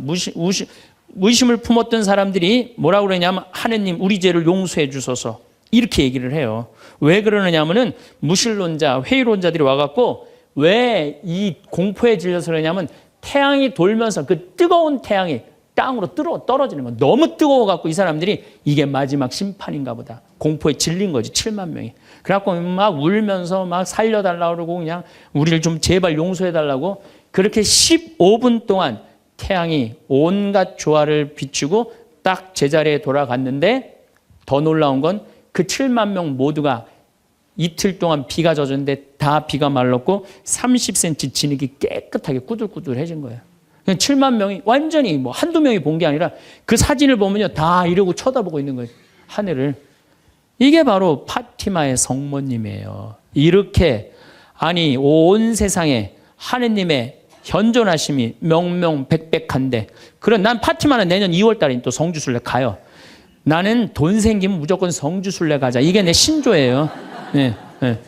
의심을 품었던 사람들이 뭐라고 그러냐면 하느님 우리 죄를 용서해 주소서 이렇게 얘기를 해요. 왜 그러느냐면은 무신론자, 회의론자들이 와갖고 왜 이 공포에 질려서 그러냐면 태양이 돌면서 그 뜨거운 태양이 땅으로 떨어지는 거 너무 뜨거워갖고 이 사람들이 이게 마지막 심판인가 보다. 공포에 질린 거지 7만 명이. 그래갖고 막 울면서 막 살려달라고 그러고 그냥 우리를 좀 제발 용서해달라고 그렇게 15분 동안 태양이 온갖 조화를 비추고 딱 제자리에 돌아갔는데 더 놀라운 건 그 7만 명 모두가 이틀 동안 비가 젖었는데 다 비가 말랐고 30cm 진흙이 깨끗하게 꾸들꾸들해진 거예요. 7만 명이 완전히 뭐 한두 명이 본 게 아니라 그 사진을 보면요 다 이러고 쳐다보고 있는 거예요. 하늘을. 이게 바로 파티마의 성모님이에요. 이렇게 아니 온 세상에 하느님의 현존하심이 명명백백한데 그런 난 파티마는 내년 2월 달에 또 성주순례 가요. 나는 돈 생기면 무조건 성주순례 가자. 이게 내 신조예요. 네, 네.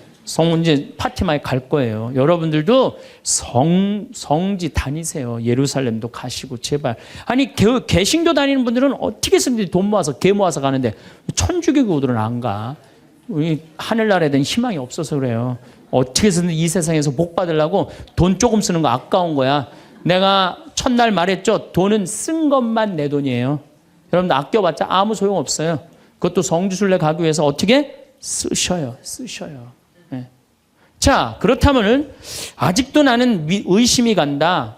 이제 파티마에 갈 거예요. 여러분들도 성지 다니세요. 예루살렘도 가시고 제발. 아니 개신교 다니는 분들은 어떻게 해서든지 돈 모아서 개 모아서 가는데 천주교들은 안 가. 우리 하늘나라에 대한 희망이 없어서 그래요. 어떻게 해서든 이 세상에서 복 받으려고 돈 조금 쓰는 거 아까운 거야. 내가 첫날 말했죠. 돈은 쓴 것만 내 돈이에요. 여러분들 아껴봤자 아무 소용 없어요. 그것도 성주순례 가기 위해서 어떻게 쓰셔요. 네. 자, 그렇다면은 아직도 나는 의심이 간다.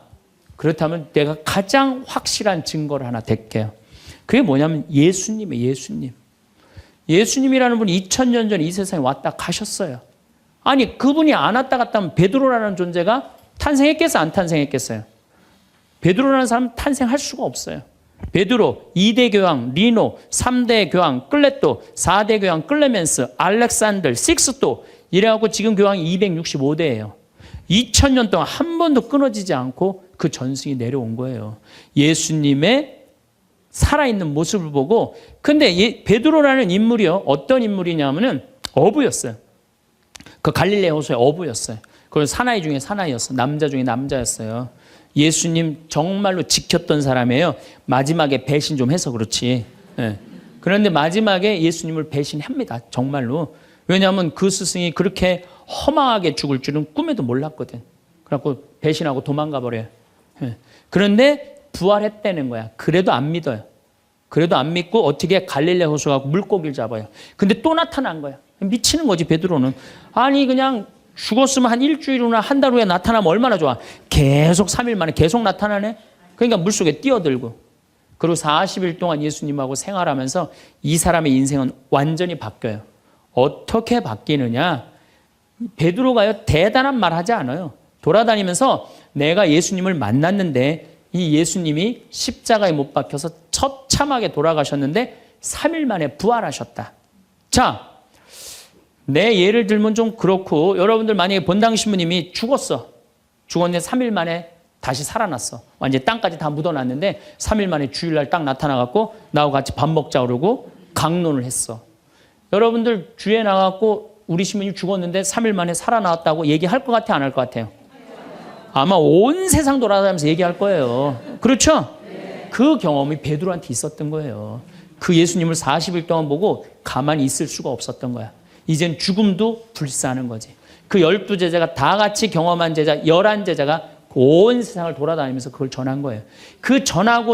그렇다면 내가 가장 확실한 증거를 하나 댈게요. 그게 뭐냐면 예수님이에요. 예수님. 예수님이라는 분이 2000년 전에 이 세상에 왔다 가셨어요. 아니 그분이 안 왔다 갔다 하면 베드로라는 존재가 탄생했겠어요? 안 탄생했겠어요? 베드로라는 사람은 탄생할 수가 없어요. 베드로, 2대 교황, 리노, 3대 교황, 클레토, 4대 교황, 클레멘스, 알렉산더, 식스토 이래갖고 지금 교황이 265대예요. 2000년 동안 한 번도 끊어지지 않고 그 전승이 내려온 거예요. 예수님의 살아있는 모습을 보고. 근데 베드로라는 인물이요, 어떤 인물이냐면은 어부였어요. 그 갈릴레 호수의 어부였어요. 그 사나이 중에 사나이였어요. 남자 중에 남자였어요. 예수님 정말로 지켰던 사람이에요. 마지막에 배신 좀 해서 그렇지. 예. 그런데 마지막에 예수님을 배신합니다. 정말로. 왜냐하면 그 스승이 그렇게 허망하게 죽을 줄은 꿈에도 몰랐거든. 그래갖고 배신하고 도망가 버려요. 예. 그런데 부활했다는 거야. 그래도 안 믿어요. 그래도 안 믿고 어떻게 갈릴레 호수 가고 물고기를 잡아요. 근데 또 나타난 거야. 미치는 거지, 베드로는. 아니 그냥 죽었으면 한 일주일이나 한 달 후에 나타나면 얼마나 좋아. 계속 3일 만에 계속 나타나네. 그러니까 물속에 뛰어들고. 그리고 40일 동안 예수님하고 생활하면서 이 사람의 인생은 완전히 바뀌어요. 어떻게 바뀌느냐. 베드로가요, 대단한 말 하지 않아요. 돌아다니면서 내가 예수님을 만났는데 이 예수님이 십자가에 못 박혀서 처참하게 돌아가셨는데 3일 만에 부활하셨다. 자, 내 예를 들면 좀 그렇고, 여러분들 만약에 본당 신부님이 죽었는데 3일 만에 다시 살아났어. 완전히 땅까지 다 묻어놨는데 3일 만에 주일날 딱 나타나갖고 나하고 같이 밥 먹자 그러고 강론을 했어. 여러분들 주에 나가고 우리 신부님 죽었는데 3일 만에 살아나왔다고 얘기할 것 같아, 안 할 것 같아요? 아마 온 세상 돌아다니면서 얘기할 거예요. 그렇죠? 그 경험이 베드로한테 있었던 거예요. 그 예수님을 40일 동안 보고 가만히 있을 수가 없었던 거야. 이젠 죽음도 불사하는 거지. 그 12제자가 다 같이 경험한 제자 11제자가 온 세상을 돌아다니면서 그걸 전한 거예요. 그 전한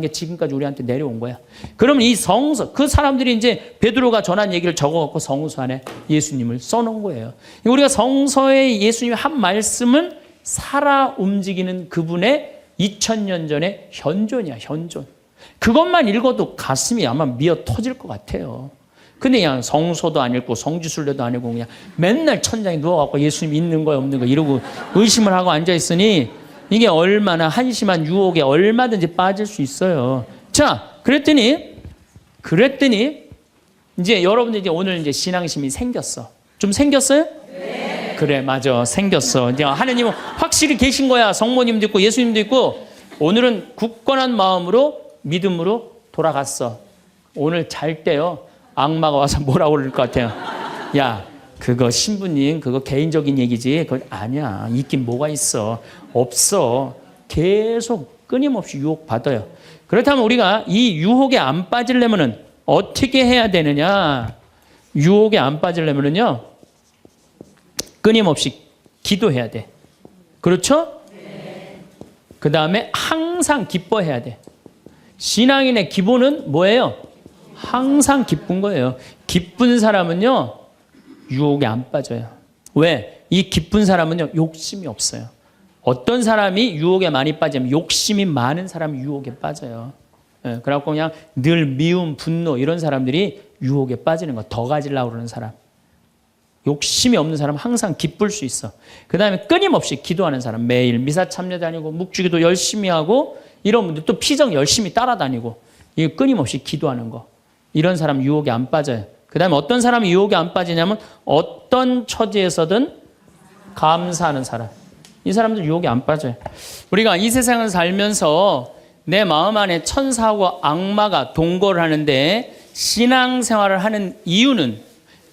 게 지금까지 우리한테 내려온 거야. 그러면 이 성서, 그 사람들이 이제 베드로가 전한 얘기를 적어갖고 성서 안에 예수님을 써놓은 거예요. 우리가 성서에 예수님이 한 말씀은 살아 움직이는 그분의 2000년 전의 현존이야, 현존. 그것만 읽어도 가슴이 아마 미어 터질 것 같아요. 근데 그냥 성서도 안 읽고 성지순례도 안 읽고 그냥 맨날 천장에 누워갖고 예수님 있는 거야 없는 거 이러고 의심을 하고 앉아있으니 이게 얼마나 한심한 유혹에 얼마든지 빠질 수 있어요. 자, 그랬더니 이제 여러분들 이제 오늘 이제 신앙심이 생겼어. 좀 생겼어요? 네. 그래, 맞아, 생겼어. 이제 하느님은 확실히 계신 거야. 성모님도 있고 예수님도 있고. 오늘은 굳건한 마음으로 믿음으로 돌아갔어. 오늘 잘 때요, 악마가 와서 뭐라고 그럴 것 같아요? 야, 그거 신부님 그거 개인적인 얘기지. 그거 아니야. 있긴 뭐가 있어. 없어. 계속 끊임없이 유혹받아요. 그렇다면 우리가 이 유혹에 안 빠지려면은 어떻게 해야 되느냐? 유혹에 안 빠지려면은요, 끊임없이 기도해야 돼. 그렇죠? 네. 그 다음에 항상 기뻐해야 돼. 신앙인의 기본은 뭐예요? 항상 기쁜 거예요. 기쁜 사람은요, 유혹에 안 빠져요. 왜? 이 기쁜 사람은요, 욕심이 없어요. 어떤 사람이 유혹에 많이 빠지면 욕심이 많은 사람이 유혹에 빠져요. 예, 그래갖고 그냥 늘 미움, 분노 이런 사람들이 유혹에 빠지는 거. 더 가지려고 그러는 사람. 욕심이 없는 사람은 항상 기쁠 수 있어. 그 다음에 끊임없이 기도하는 사람. 매일 미사 참여 다니고 묵주기도 열심히 하고 이런 분들, 또 피정 열심히 따라다니고 이거 끊임없이 기도하는 거. 이런 사람 유혹에 안 빠져요. 그 다음에 어떤 사람이 유혹에 안 빠지냐면 어떤 처지에서든 감사하는 사람. 이 사람들 유혹에 안 빠져요. 우리가 이 세상을 살면서 내 마음 안에 천사하고 악마가 동거를 하는데 신앙생활을 하는 이유는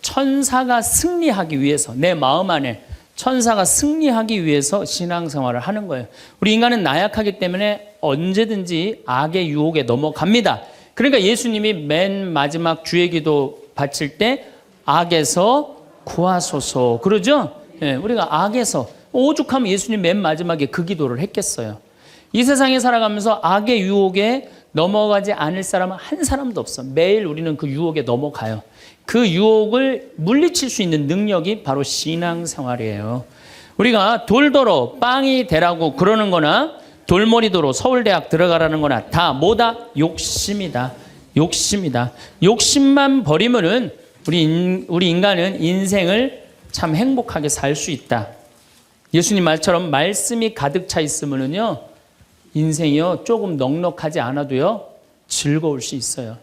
천사가 승리하기 위해서, 내 마음 안에 천사가 승리하기 위해서 신앙생활을 하는 거예요. 우리 인간은 나약하기 때문에 언제든지 악의 유혹에 넘어갑니다. 그러니까 예수님이 맨 마지막 주의 기도 바칠 때 악에서 구하소서 그러죠? 예, 우리가 악에서, 오죽하면 예수님 맨 마지막에 그 기도를 했겠어요. 이 세상에 살아가면서 악의 유혹에 넘어가지 않을 사람은 한 사람도 없어. 매일 우리는 그 유혹에 넘어가요. 그 유혹을 물리칠 수 있는 능력이 바로 신앙생활이에요. 우리가 돌도로 빵이 되라고 그러는 거나 돌머리도로 서울대학 들어가라는 거나 다 뭐다? 욕심이다. 욕심이다. 욕심만 버리면은 우리 인간은 인생을 참 행복하게 살 수 있다. 예수님 말처럼 말씀이 가득 차 있으면은요, 인생이요 조금 넉넉하지 않아도요 즐거울 수 있어요.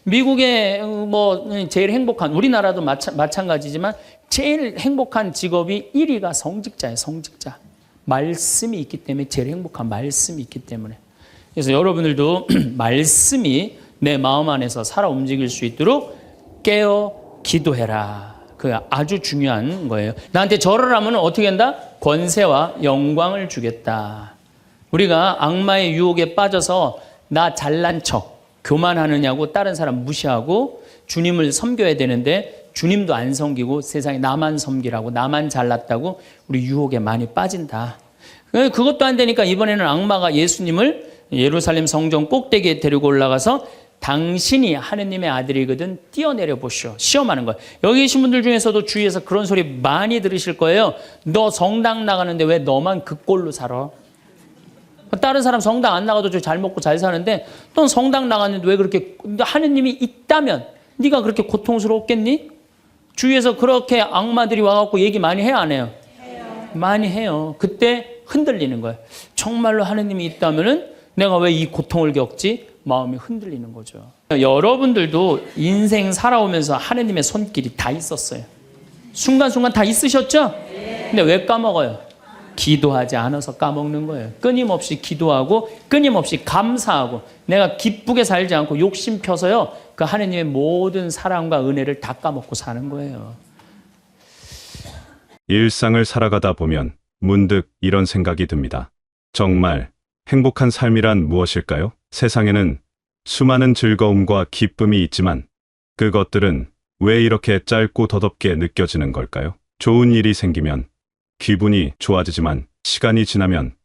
미국의 뭐 제일 행복한, 우리나라도 마찬가지지만 제일 행복한 직업이 1위가 성직자예요. 성직자. 말씀이 있기 때문에 제일 행복한 말씀이 있기 때문에. 그래서 여러분들도 말씀이 내 마음 안에서 살아 움직일 수 있도록 깨어 기도해라. 그게 아주 중요한 거예요. 나한테 절을 하면 어떻게 한다? 권세와 영광을 주겠다. 우리가 악마의 유혹에 빠져서 나 잘난 척, 교만하느냐고 다른 사람 무시하고 주님을 섬겨야 되는데 주님도 안 섬기고 세상에 나만 섬기라고 나만 잘났다고 우리 유혹에 많이 빠진다. 그것도 안 되니까 이번에는 악마가 예수님을 예루살렘 성전 꼭대기에 데리고 올라가서 당신이 하느님의 아들이거든 뛰어내려 보시오. 시험하는 거예요. 여기 계신 분들 중에서도 주위에서 그런 소리 많이 들으실 거예요. 너 성당 나가는데 왜 너만 그 꼴로 살아? 다른 사람 성당 안 나가도 잘 먹고 잘 사는데 넌 성당 나갔는데 왜 그렇게 하느님이 있다면 네가 그렇게 고통스럽겠니? 주위에서 그렇게 악마들이 와갖고 얘기 많이 해요 안 해요? 해요. 많이 해요. 그때 흔들리는 거예요. 정말로 하느님이 있다면은 내가 왜 이 고통을 겪지? 마음이 흔들리는 거죠. 여러분들도 인생 살아오면서 하느님의 손길이 다 있었어요. 순간순간 다 있으셨죠? 근데 왜 까먹어요? 기도하지 않아서 까먹는 거예요. 끊임없이 기도하고 끊임없이 감사하고 내가 기쁘게 살지 않고 욕심 펴서요. 그 하느님의 모든 사랑과 은혜를 다 까먹고 사는 거예요. 일상을 살아가다 보면 문득 이런 생각이 듭니다. 정말 행복한 삶이란 무엇일까요? 세상에는 수많은 즐거움과 기쁨이 있지만 그것들은 왜 이렇게 짧고 더덥게 느껴지는 걸까요? 좋은 일이 생기면 기분이 좋아지지만 시간이 지나면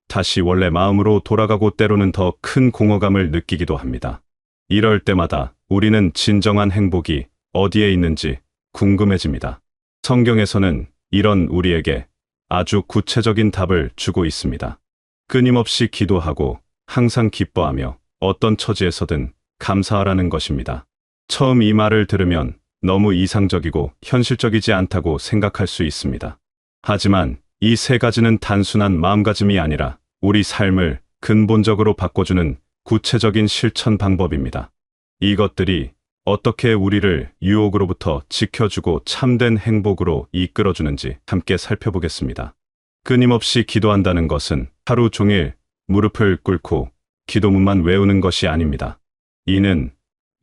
다시 원래 마음으로 돌아가고 때로는 더 큰 공허감을 느끼기도 합니다. 이럴 때마다 우리는 진정한 행복이 어디에 있는지 궁금해집니다. 성경에서는 이런 우리에게 아주 구체적인 답을 주고 있습니다. 끊임없이 기도하고 항상 기뻐하며 어떤 처지에서든 감사하라는 것입니다. 처음 이 말을 들으면 너무 이상적이고 현실적이지 않다고 생각할 수 있습니다. 하지만 이 세 가지는 단순한 마음가짐이 아니라 우리 삶을 근본적으로 바꿔주는 구체적인 실천 방법입니다. 이것들이 어떻게 우리를 유혹으로부터 지켜주고 참된 행복으로 이끌어주는지 함께 살펴보겠습니다. 끊임없이 기도한다는 것은 하루 종일 무릎을 꿇고 기도문만 외우는 것이 아닙니다. 이는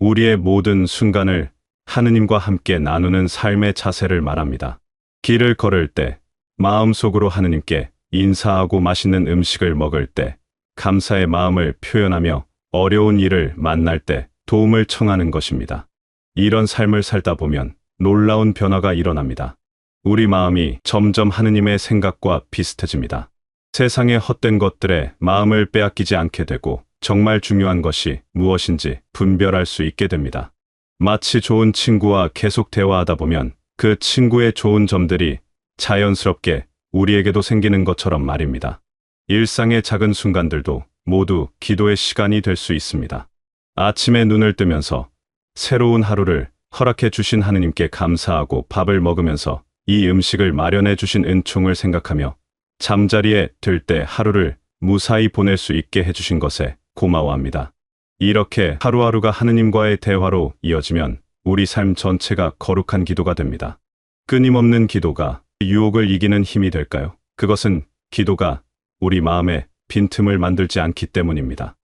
우리의 모든 순간을 하느님과 함께 나누는 삶의 자세를 말합니다. 길을 걸을 때, 마음속으로 하느님께 인사하고 맛있는 음식을 먹을 때, 감사의 마음을 표현하며 어려운 일을 만날 때 도움을 청하는 것입니다. 이런 삶을 살다 보면 놀라운 변화가 일어납니다. 우리 마음이 점점 하느님의 생각과 비슷해집니다. 세상의 헛된 것들에 마음을 빼앗기지 않게 되고 정말 중요한 것이 무엇인지 분별할 수 있게 됩니다. 마치 좋은 친구와 계속 대화하다 보면 그 친구의 좋은 점들이 자연스럽게 우리에게도 생기는 것처럼 말입니다. 일상의 작은 순간들도 모두 기도의 시간이 될 수 있습니다. 아침에 눈을 뜨면서 새로운 하루를 허락해 주신 하느님께 감사하고 밥을 먹으면서 이 음식을 마련해 주신 은총을 생각하며 잠자리에 들 때 하루를 무사히 보낼 수 있게 해주신 것에 고마워합니다. 이렇게 하루하루가 하느님과의 대화로 이어지면 우리 삶 전체가 거룩한 기도가 됩니다. 끊임없는 기도가 유혹을 이기는 힘이 될까요? 그것은 기도가 우리 마음에 빈틈을 만들지 않기 때문입니다.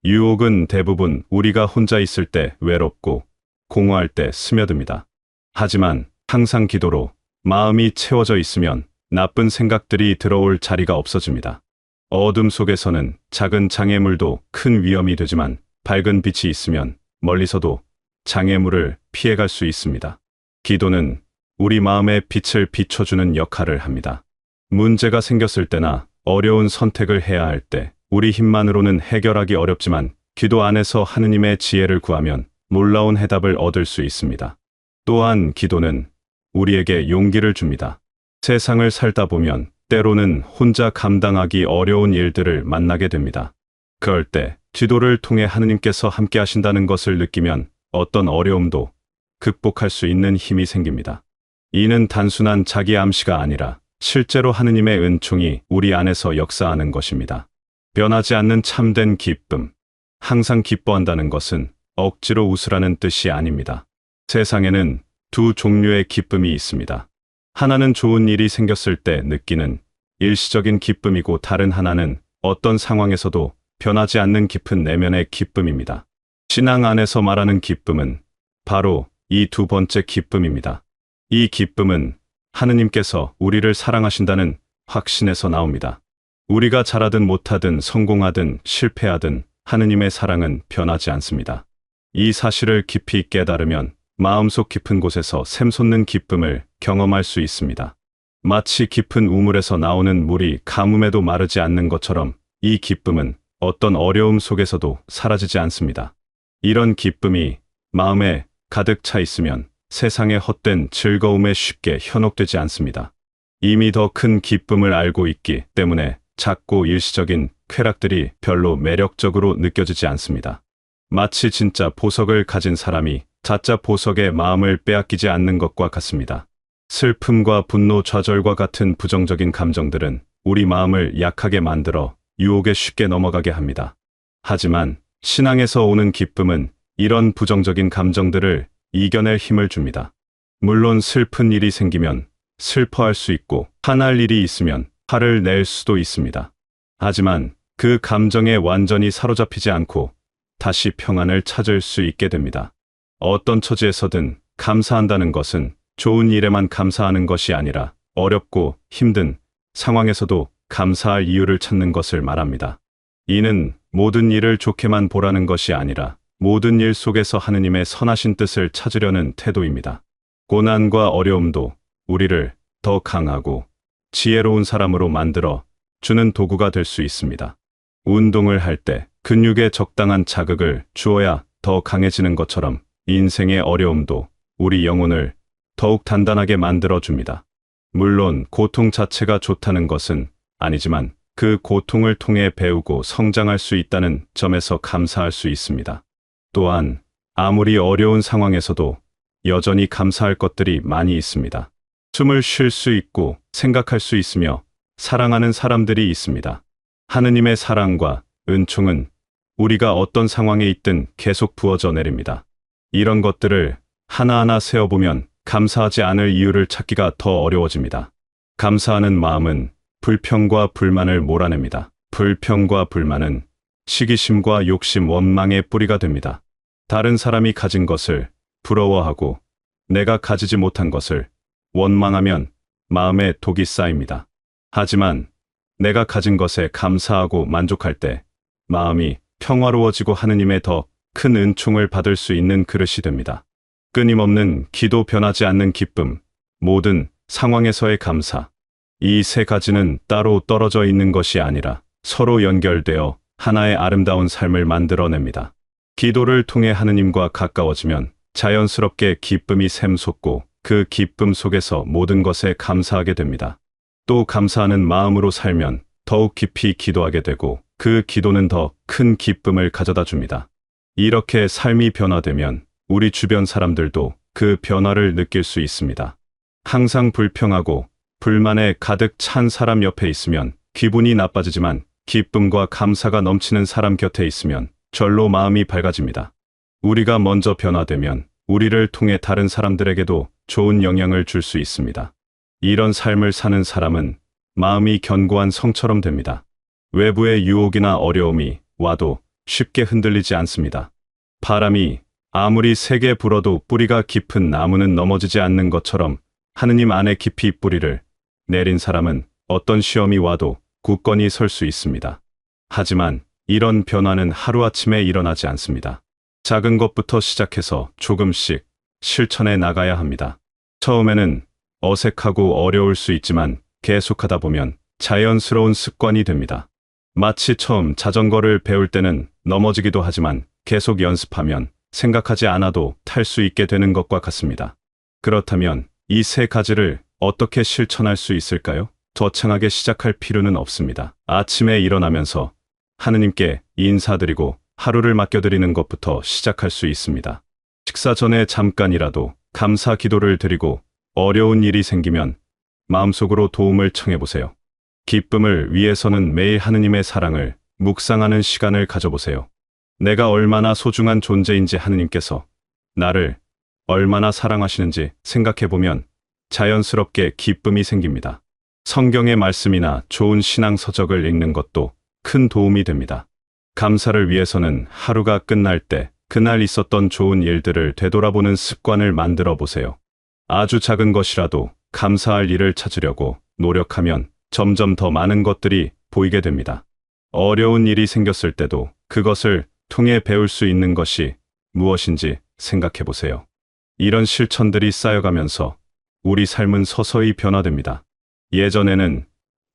유혹은 대부분 우리가 혼자 있을 때 외롭고 공허할 때 스며듭니다. 하지만 항상 기도로 마음이 채워져 있으면 나쁜 생각들이 들어올 자리가 없어집니다. 어둠 속에서는 작은 장애물도 큰 위험이 되지만 밝은 빛이 있으면 멀리서도 장애물을 피해갈 수 있습니다. 기도는 우리 마음의 빛을 비춰주는 역할을 합니다. 문제가 생겼을 때나 어려운 선택을 해야 할 때 우리 힘만으로는 해결하기 어렵지만 기도 안에서 하느님의 지혜를 구하면 놀라운 해답을 얻을 수 있습니다. 또한 기도는 우리에게 용기를 줍니다. 세상을 살다 보면 때로는 혼자 감당하기 어려운 일들을 만나게 됩니다. 그럴 때 기도를 통해 하느님께서 함께 하신다는 것을 느끼면 어떤 어려움도 극복할 수 있는 힘이 생깁니다. 이는 단순한 자기 암시가 아니라 실제로 하느님의 은총이 우리 안에서 역사하는 것입니다. 변하지 않는 참된 기쁨. 항상 기뻐한다는 것은 억지로 웃으라는 뜻이 아닙니다. 세상에는 두 종류의 기쁨이 있습니다. 하나는 좋은 일이 생겼을 때 느끼는 일시적인 기쁨이고 다른 하나는 어떤 상황에서도 변하지 않는 깊은 내면의 기쁨입니다. 신앙 안에서 말하는 기쁨은 바로 이 두 번째 기쁨입니다. 이 기쁨은 하느님께서 우리를 사랑하신다는 확신에서 나옵니다. 우리가 잘하든 못하든 성공하든 실패하든 하느님의 사랑은 변하지 않습니다. 이 사실을 깊이 깨달으면 마음속 깊은 곳에서 샘솟는 기쁨을 경험할 수 있습니다. 마치 깊은 우물에서 나오는 물이 가뭄에도 마르지 않는 것처럼 이 기쁨은 어떤 어려움 속에서도 사라지지 않습니다. 이런 기쁨이 마음에 가득 차 있으면 세상의 헛된 즐거움에 쉽게 현혹되지 않습니다. 이미 더 큰 기쁨을 알고 있기 때문에 작고 일시적인 쾌락들이 별로 매력적으로 느껴지지 않습니다. 마치 진짜 보석을 가진 사람이 가짜 보석의 마음을 빼앗기지 않는 것과 같습니다. 슬픔과 분노, 좌절과 같은 부정적인 감정들은 우리 마음을 약하게 만들어 유혹에 쉽게 넘어가게 합니다. 하지만 신앙에서 오는 기쁨은 이런 부정적인 감정들을 이겨낼 힘을 줍니다. 물론 슬픈 일이 생기면 슬퍼할 수 있고 화날 일이 있으면 화를 낼 수도 있습니다. 하지만 그 감정에 완전히 사로잡히지 않고 다시 평안을 찾을 수 있게 됩니다. 어떤 처지에서든 감사한다는 것은 좋은 일에만 감사하는 것이 아니라 어렵고 힘든 상황에서도 감사할 이유를 찾는 것을 말합니다. 이는 모든 일을 좋게만 보라는 것이 아니라 모든 일 속에서 하느님의 선하신 뜻을 찾으려는 태도입니다. 고난과 어려움도 우리를 더 강하고 지혜로운 사람으로 만들어 주는 도구가 될 수 있습니다. 운동을 할 때 근육에 적당한 자극을 주어야 더 강해지는 것처럼 인생의 어려움도 우리 영혼을 더욱 단단하게 만들어 줍니다. 물론 고통 자체가 좋다는 것은 아니지만 그 고통을 통해 배우고 성장할 수 있다는 점에서 감사할 수 있습니다. 또한 아무리 어려운 상황에서도 여전히 감사할 것들이 많이 있습니다. 숨을 쉴 수 있고 생각할 수 있으며 사랑하는 사람들이 있습니다. 하느님의 사랑과 은총은 우리가 어떤 상황에 있든 계속 부어져 내립니다. 이런 것들을 하나하나 세어보면 감사하지 않을 이유를 찾기가 더 어려워집니다. 감사하는 마음은 불평과 불만을 몰아냅니다. 불평과 불만은 시기심과 욕심, 원망의 뿌리가 됩니다. 다른 사람이 가진 것을 부러워하고 내가 가지지 못한 것을 원망하면 마음에 독이 쌓입니다. 하지만 내가 가진 것에 감사하고 만족할 때 마음이 평화로워지고 하느님의 더 큰 은총을 받을 수 있는 그릇이 됩니다. 끊임없는 기도, 변하지 않는 기쁨, 모든 상황에서의 감사. 이 세 가지는 따로 떨어져 있는 것이 아니라 서로 연결되어 하나의 아름다운 삶을 만들어냅니다. 기도를 통해 하느님과 가까워지면 자연스럽게 기쁨이 샘솟고 그 기쁨 속에서 모든 것에 감사하게 됩니다. 또 감사하는 마음으로 살면 더욱 깊이 기도하게 되고 그 기도는 더 큰 기쁨을 가져다 줍니다. 이렇게 삶이 변화되면 우리 주변 사람들도 그 변화를 느낄 수 있습니다. 항상 불평하고 불만에 가득 찬 사람 옆에 있으면 기분이 나빠지지만 기쁨과 감사가 넘치는 사람 곁에 있으면 절로 마음이 밝아집니다. 우리가 먼저 변화되면 우리를 통해 다른 사람들에게도 좋은 영향을 줄 수 있습니다. 이런 삶을 사는 사람은 마음이 견고한 성처럼 됩니다. 외부의 유혹이나 어려움이 와도 쉽게 흔들리지 않습니다. 바람이 아무리 세게 불어도 뿌리가 깊은 나무는 넘어지지 않는 것처럼 하느님 안에 깊이 뿌리를 내린 사람은 어떤 시험이 와도 굳건히 설 수 있습니다. 하지만 이런 변화는 하루아침에 일어나지 않습니다. 작은 것부터 시작해서 조금씩 실천해 나가야 합니다. 처음에는 어색하고 어려울 수 있지만 계속하다 보면 자연스러운 습관이 됩니다. 마치 처음 자전거를 배울 때는 넘어지기도 하지만 계속 연습하면 생각하지 않아도 탈 수 있게 되는 것과 같습니다. 그렇다면 이 세 가지를 어떻게 실천할 수 있을까요? 거창하게 시작할 필요는 없습니다. 아침에 일어나면서 하느님께 인사드리고 하루를 맡겨드리는 것부터 시작할 수 있습니다. 식사 전에 잠깐이라도 감사 기도를 드리고 어려운 일이 생기면 마음속으로 도움을 청해보세요. 기쁨을 위해서는 매일 하느님의 사랑을 묵상하는 시간을 가져보세요. 내가 얼마나 소중한 존재인지, 하느님께서 나를 얼마나 사랑하시는지 생각해보면 자연스럽게 기쁨이 생깁니다. 성경의 말씀이나 좋은 신앙 서적을 읽는 것도 큰 도움이 됩니다. 감사를 위해서는 하루가 끝날 때 그날 있었던 좋은 일들을 되돌아보는 습관을 만들어 보세요. 아주 작은 것이라도 감사할 일을 찾으려고 노력하면 점점 더 많은 것들이 보이게 됩니다. 어려운 일이 생겼을 때도 그것을 통해 배울 수 있는 것이 무엇인지 생각해 보세요. 이런 실천들이 쌓여가면서 우리 삶은 서서히 변화됩니다. 예전에는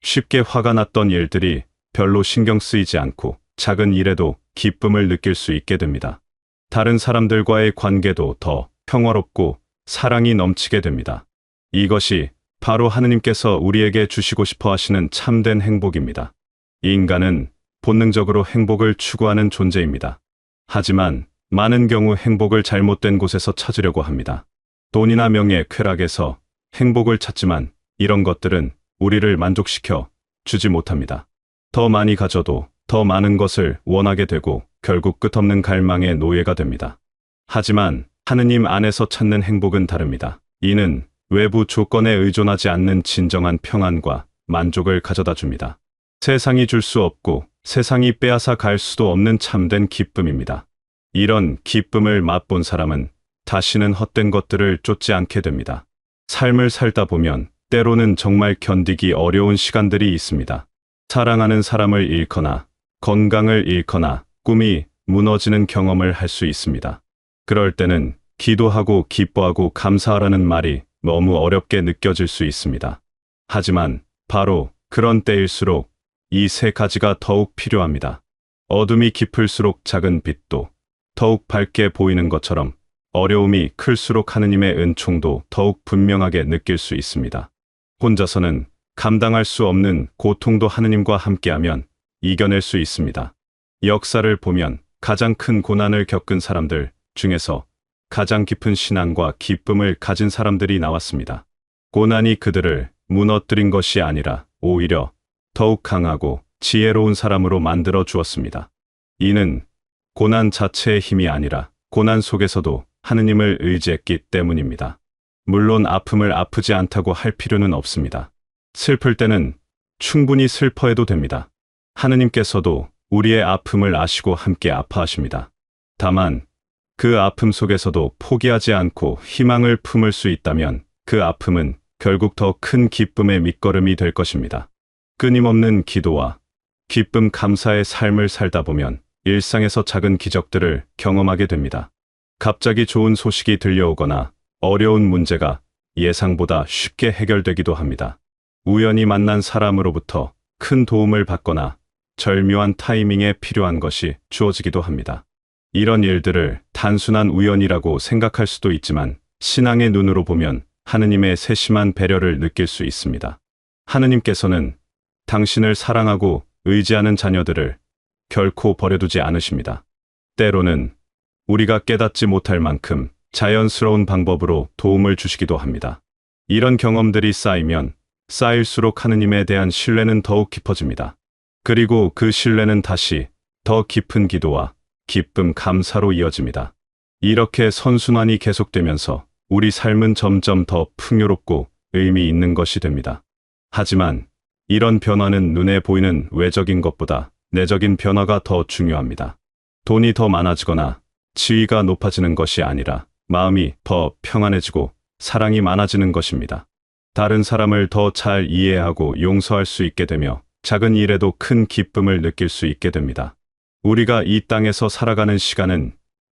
쉽게 화가 났던 일들이 별로 신경 쓰이지 않고 작은 일에도 기쁨을 느낄 수 있게 됩니다. 다른 사람들과의 관계도 더 평화롭고 사랑이 넘치게 됩니다. 이것이 바로 하느님께서 우리에게 주시고 싶어 하시는 참된 행복입니다. 인간은 본능적으로 행복을 추구하는 존재입니다. 하지만 많은 경우 행복을 잘못된 곳에서 찾으려고 합니다. 돈이나 명예, 쾌락에서 행복을 찾지만 이런 것들은 우리를 만족시켜 주지 못합니다. 더 많이 가져도 더 많은 것을 원하게 되고 결국 끝없는 갈망의 노예가 됩니다. 하지만 하느님 안에서 찾는 행복은 다릅니다. 이는 외부 조건에 의존하지 않는 진정한 평안과 만족을 가져다 줍니다. 세상이 줄 수 없고 세상이 빼앗아 갈 수도 없는 참된 기쁨입니다. 이런 기쁨을 맛본 사람은 다시는 헛된 것들을 쫓지 않게 됩니다. 삶을 살다 보면 때로는 정말 견디기 어려운 시간들이 있습니다. 사랑하는 사람을 잃거나 건강을 잃거나 꿈이 무너지는 경험을 할 수 있습니다. 그럴 때는 기도하고 기뻐하고 감사하라는 말이 너무 어렵게 느껴질 수 있습니다. 하지만 바로 그런 때일수록 이 세 가지가 더욱 필요합니다. 어둠이 깊을수록 작은 빛도 더욱 밝게 보이는 것처럼 어려움이 클수록 하느님의 은총도 더욱 분명하게 느낄 수 있습니다. 혼자서는 감당할 수 없는 고통도 하느님과 함께하면 이겨낼 수 있습니다. 역사를 보면 가장 큰 고난을 겪은 사람들 중에서 가장 깊은 신앙과 기쁨을 가진 사람들이 나왔습니다. 고난이 그들을 무너뜨린 것이 아니라 오히려 더욱 강하고 지혜로운 사람으로 만들어 주었습니다. 이는 고난 자체의 힘이 아니라 고난 속에서도 하느님을 의지했기 때문입니다. 물론 아픔을 아프지 않다고 할 필요는 없습니다. 슬플 때는 충분히 슬퍼해도 됩니다. 하느님께서도 우리의 아픔을 아시고 함께 아파하십니다. 다만 그 아픔 속에서도 포기하지 않고 희망을 품을 수 있다면 그 아픔은 결국 더 큰 기쁨의 밑거름이 될 것입니다. 끊임없는 기도와 기쁨 감사의 삶을 살다 보면 일상에서 작은 기적들을 경험하게 됩니다. 갑자기 좋은 소식이 들려오거나 어려운 문제가 예상보다 쉽게 해결되기도 합니다. 우연히 만난 사람으로부터 큰 도움을 받거나 절묘한 타이밍에 필요한 것이 주어지기도 합니다. 이런 일들을 단순한 우연이라고 생각할 수도 있지만 신앙의 눈으로 보면 하느님의 세심한 배려를 느낄 수 있습니다. 하느님께서는 당신을 사랑하고 의지하는 자녀들을 결코 버려두지 않으십니다. 때로는 우리가 깨닫지 못할 만큼 자연스러운 방법으로 도움을 주시기도 합니다. 이런 경험들이 쌓이면 쌓일수록 하느님에 대한 신뢰는 더욱 깊어집니다. 그리고 그 신뢰는 다시 더 깊은 기도와 기쁨 감사로 이어집니다. 이렇게 선순환이 계속되면서 우리 삶은 점점 더 풍요롭고 의미 있는 것이 됩니다. 하지만 이런 변화는 눈에 보이는 외적인 것보다 내적인 변화가 더 중요합니다. 돈이 더 많아지거나 지위가 높아지는 것이 아니라 마음이 더 평안해지고 사랑이 많아지는 것입니다. 다른 사람을 더 잘 이해하고 용서할 수 있게 되며 작은 일에도 큰 기쁨을 느낄 수 있게 됩니다. 우리가 이 땅에서 살아가는 시간은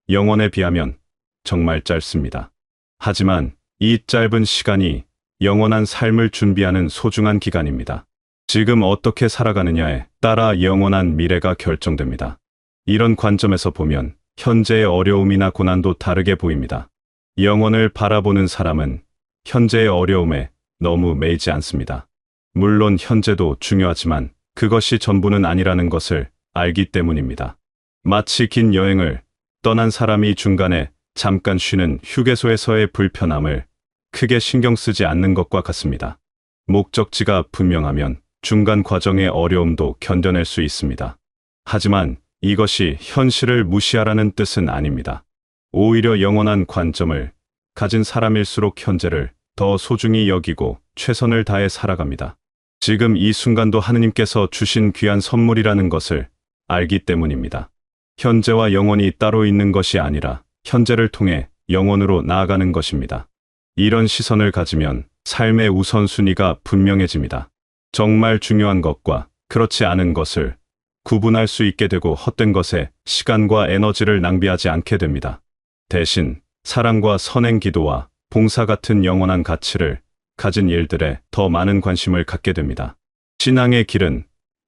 영원에 비하면 정말 짧습니다. 하지만 이 짧은 시간이 영원한 삶을 준비하는 소중한 기간입니다. 지금 어떻게 살아가느냐에 따라 영원한 미래가 결정됩니다. 이런 관점에서 보면 현재의 어려움이나 고난도 다르게 보입니다. 영원을 바라보는 사람은 현재의 어려움에 너무 매이지 않습니다. 물론 현재도 중요하지만 그것이 전부는 아니라는 것을 알기 때문입니다. 마치 긴 여행을 떠난 사람이 중간에 잠깐 쉬는 휴게소에서의 불편함을 크게 신경 쓰지 않는 것과 같습니다. 목적지가 분명하면 중간 과정의 어려움도 견뎌낼 수 있습니다. 하지만 이것이 현실을 무시하라는 뜻은 아닙니다. 오히려 영원한 관점을 가진 사람일수록 현재를 더 소중히 여기고 최선을 다해 살아갑니다. 지금 이 순간도 하느님께서 주신 귀한 선물이라는 것을 알기 때문입니다. 현재와 영원이 따로 있는 것이 아니라 현재를 통해 영원으로 나아가는 것입니다. 이런 시선을 가지면 삶의 우선순위가 분명해집니다. 정말 중요한 것과 그렇지 않은 것을 구분할 수 있게 되고 헛된 것에 시간과 에너지를 낭비하지 않게 됩니다. 대신 사랑과 선행 기도와 봉사 같은 영원한 가치를 가진 일들에 더 많은 관심을 갖게 됩니다. 신앙의 길은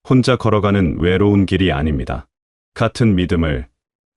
혼자 걸어가는 외로운 길이 아닙니다. 같은 믿음을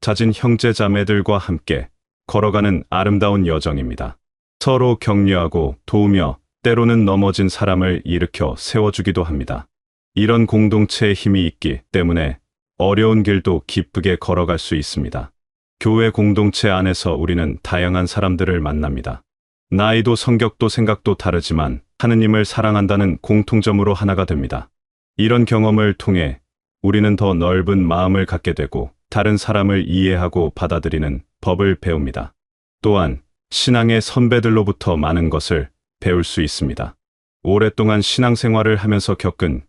가진 형제 자매들과 함께 걸어가는 아름다운 여정입니다. 서로 격려하고 도우며 때로는 넘어진 사람을 일으켜 세워주기도 합니다. 이런 공동체의 힘이 있기 때문에 어려운 길도 기쁘게 걸어갈 수 있습니다. 교회 공동체 안에서 우리는 다양한 사람들을 만납니다. 나이도 성격도 생각도 다르지만 하느님을 사랑한다는 공통점으로 하나가 됩니다. 이런 경험을 통해 우리는 더 넓은 마음을 갖게 되고 다른 사람을 이해하고 받아들이는 법을 배웁니다. 또한 신앙의 선배들로부터 많은 것을 배울 수 있습니다. 오랫동안 신앙생활을 하면서 겪은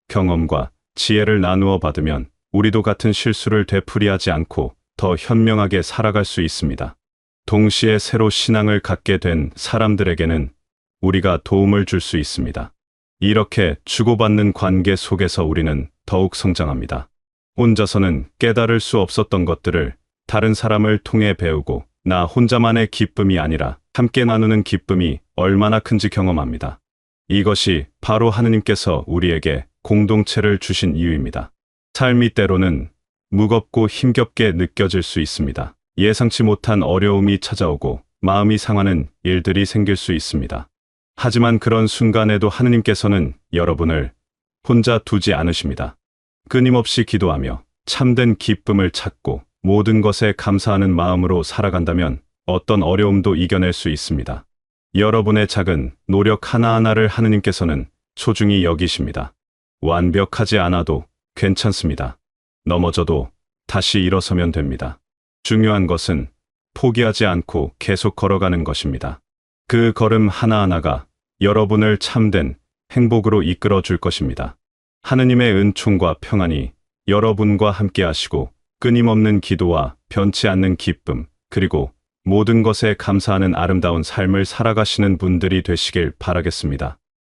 경험과 지혜를 나누어 받으면 우리도 같은 실수를 되풀이하지 않고 더 현명하게 살아갈 수 있습니다. 동시에 새로 신앙을 갖게 된 사람들에게는 우리가 도움을 줄 수 있습니다. 이렇게 주고받는 관계 속에서 우리는 더욱 성장합니다. 혼자서는 깨달을 수 없었던 것들을 다른 사람을 통해 배우고 나 혼자만의 기쁨이 아니라 함께 나누는 기쁨이 얼마나 큰지 경험합니다. 이것이 바로 하느님께서 우리에게 공동체를 주신 이유입니다. 삶이 때로는 무겁고 힘겹게 느껴질 수 있습니다. 예상치 못한 어려움이 찾아오고 마음이 상하는 일들이 생길 수 있습니다. 하지만 그런 순간에도 하느님께서는 여러분을 혼자 두지 않으십니다. 끊임없이 기도하며 참된 기쁨을 찾고 모든 것에 감사하는 마음으로 살아간다면 어떤 어려움도 이겨낼 수 있습니다. 여러분의 작은 노력 하나하나를 하느님께서는 소중히 여기십니다. 완벽하지 않아도 괜찮습니다. 넘어져도 다시 일어서면 됩니다. 중요한 것은 포기하지 않고 계속 걸어가는 것입니다. 그 걸음 하나하나가 여러분을 참된 행복으로 이끌어 줄 것입니다. 하느님의 은총과 평안이 여러분과 함께 하시고 끊임없는 기도와 변치 않는 기쁨, 그리고 모든 것에 감사하는 아름다운 삶을 살아가시는 분들이 되시길 바라겠습니다.